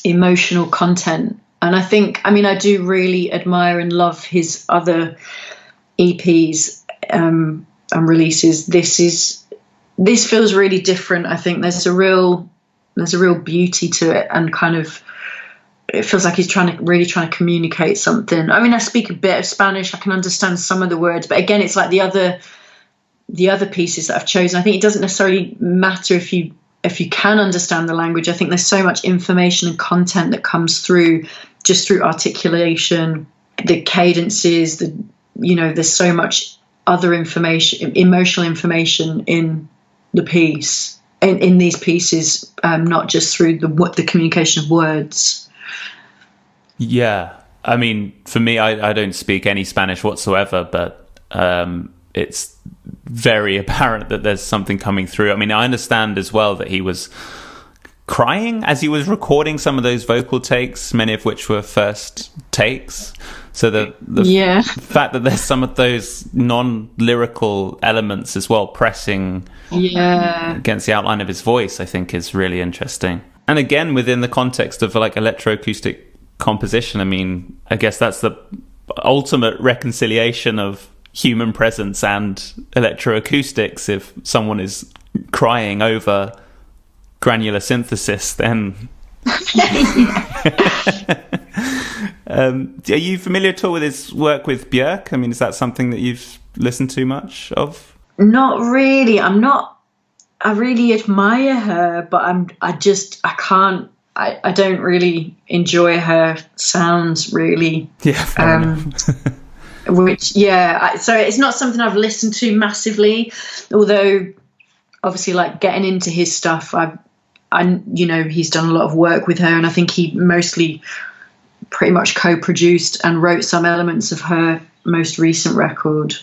[SPEAKER 2] emotional content. And I think, I mean, I do really admire and love his other EPs and releases. This feels really different. I think there's a real beauty to it, and kind of it feels like he's really trying to communicate something. I mean, I speak a bit of Spanish. I can understand some of the words, but again, it's like the other pieces that I've chosen. I think it doesn't necessarily matter if you can understand the language. I think there's so much information and content that comes through just through articulation, the cadences, there's so much other information, emotional information in the piece, in these pieces, not just through the communication of words.
[SPEAKER 1] Yeah. I mean, for me, I don't speak any Spanish whatsoever, but it's very apparent that there's something coming through. I mean, I understand as well that he was crying as he was recording some of those vocal takes, many of which were first takes. So the fact that there's some of those non-lyrical elements as well pressing against the outline of his voice, I think is really interesting. And again, within the context of like electroacoustic composition, I mean, I guess that's the ultimate reconciliation of human presence and electroacoustics. If someone is crying over granular synthesis, then are you familiar at all with his work with Björk? I mean, is that something that you've listened to much of?
[SPEAKER 2] Not really. I really admire her, but I don't really enjoy her sounds, really.
[SPEAKER 1] Yeah, fair enough.
[SPEAKER 2] So it's not something I've listened to massively, although obviously, like, getting into his stuff, he's done a lot of work with her, and I think he mostly pretty much co-produced and wrote some elements of her most recent record.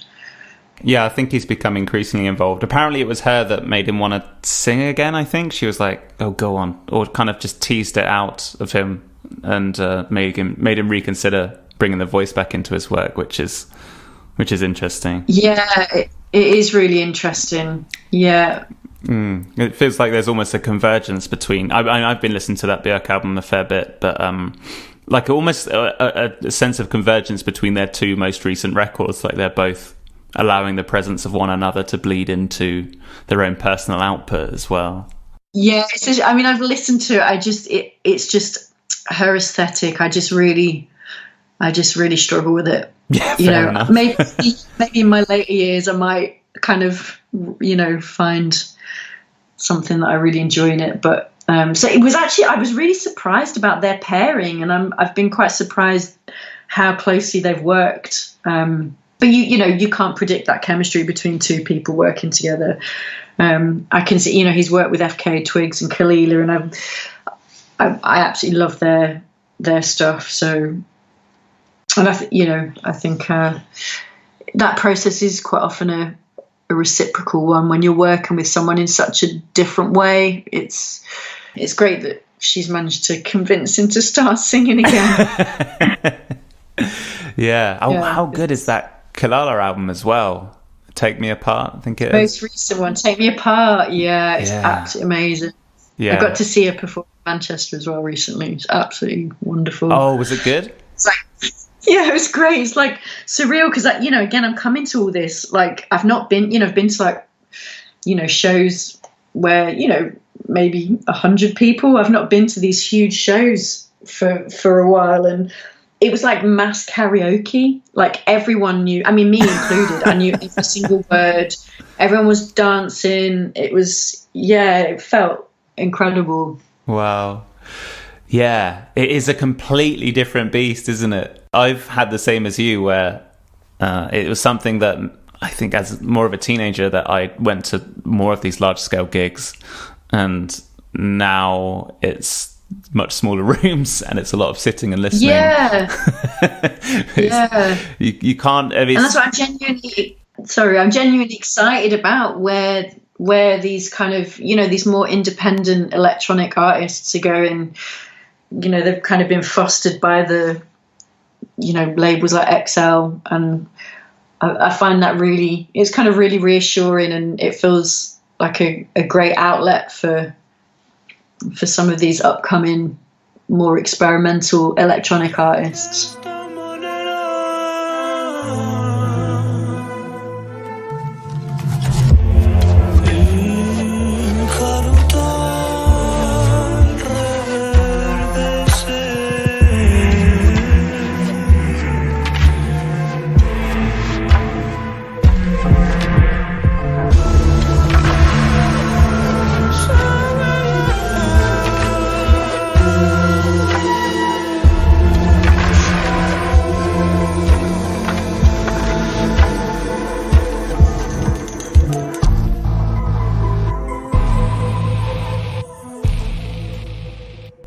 [SPEAKER 1] Yeah, I think he's become increasingly involved. Apparently it was her that made him want to sing again, I think. She was like, oh, go on. Or kind of just teased it out of him and made him reconsider bringing the voice back into his work, which is interesting. Yeah,
[SPEAKER 2] it is really interesting. Yeah.
[SPEAKER 1] It feels like there's almost a convergence between... I've been listening to that Björk album a fair bit, but like almost a sense of convergence between their two most recent records. Like they're both allowing the presence of one another to bleed into their own personal output as well.
[SPEAKER 2] Yeah, I've listened to it. It's just her aesthetic. I just really struggle with it.
[SPEAKER 1] Yeah, fair enough.
[SPEAKER 2] maybe in my later years I might kind of, find something that I really enjoy in it. But So it was actually, I was really surprised about their pairing, and I've been quite surprised how closely they've worked. But you can't predict that chemistry between two people working together. I can see, he's worked with FK Twigs and Kalila, and I absolutely love their stuff. So, and I think that process is quite often a reciprocal one when you're working with someone in such a different way. It's great that she's managed to convince him to start singing again.
[SPEAKER 1] Yeah. How good is that Kalala album as well? Take Me Apart, I think it is.
[SPEAKER 2] Most recent one, Take Me Apart. Yeah, it's absolutely amazing. Yeah. I got to see her perform in Manchester as well recently. It's absolutely wonderful.
[SPEAKER 1] Oh, was it good?
[SPEAKER 2] It's like, yeah, it was great. It's like surreal because, again, I'm coming to all this. Like, I've not been, I've been to like, shows where, maybe 100 people. I've not been to these huge shows for a while, and it was like mass karaoke. Like everyone knew, me included, I knew every single word. Everyone was dancing. It was, it felt incredible.
[SPEAKER 1] Wow. Yeah, it is a completely different beast, isn't it? I've had the same as you, where it was something that I think as more of a teenager that I went to more of these large scale gigs, and now it's much smaller rooms and it's a lot of sitting and listening. You can't,
[SPEAKER 2] and that's what I'm genuinely excited about, where these kind of these more independent electronic artists are going. They've kind of been fostered by the labels like XL, and I find that it's kind of really reassuring, and it feels like a great outlet for some of these upcoming, more experimental electronic artists.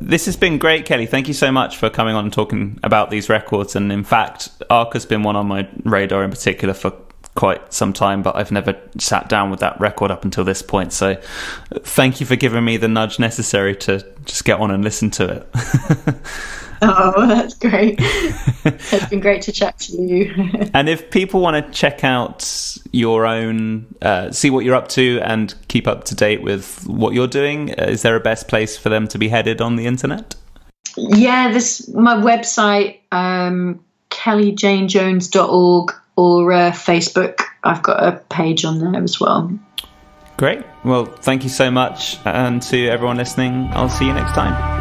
[SPEAKER 1] This has been great, Kelly. Thank you so much for coming on and talking about these records. And in fact, Arc has been one on my radar in particular for quite some time, but I've never sat down with that record up until this point. So thank you for giving me the nudge necessary to just get on and listen to it.
[SPEAKER 2] Oh, that's great. It's been great to chat to you.
[SPEAKER 1] And if people want to check out your own, see what you're up to and keep up to date with what you're doing, is there a best place for them to be headed on the internet?
[SPEAKER 2] Yeah, my website, kellyjanejones.org, or Facebook. I've got a page on there as well.
[SPEAKER 1] Great. Well, thank you so much. And to everyone listening, I'll see you next time.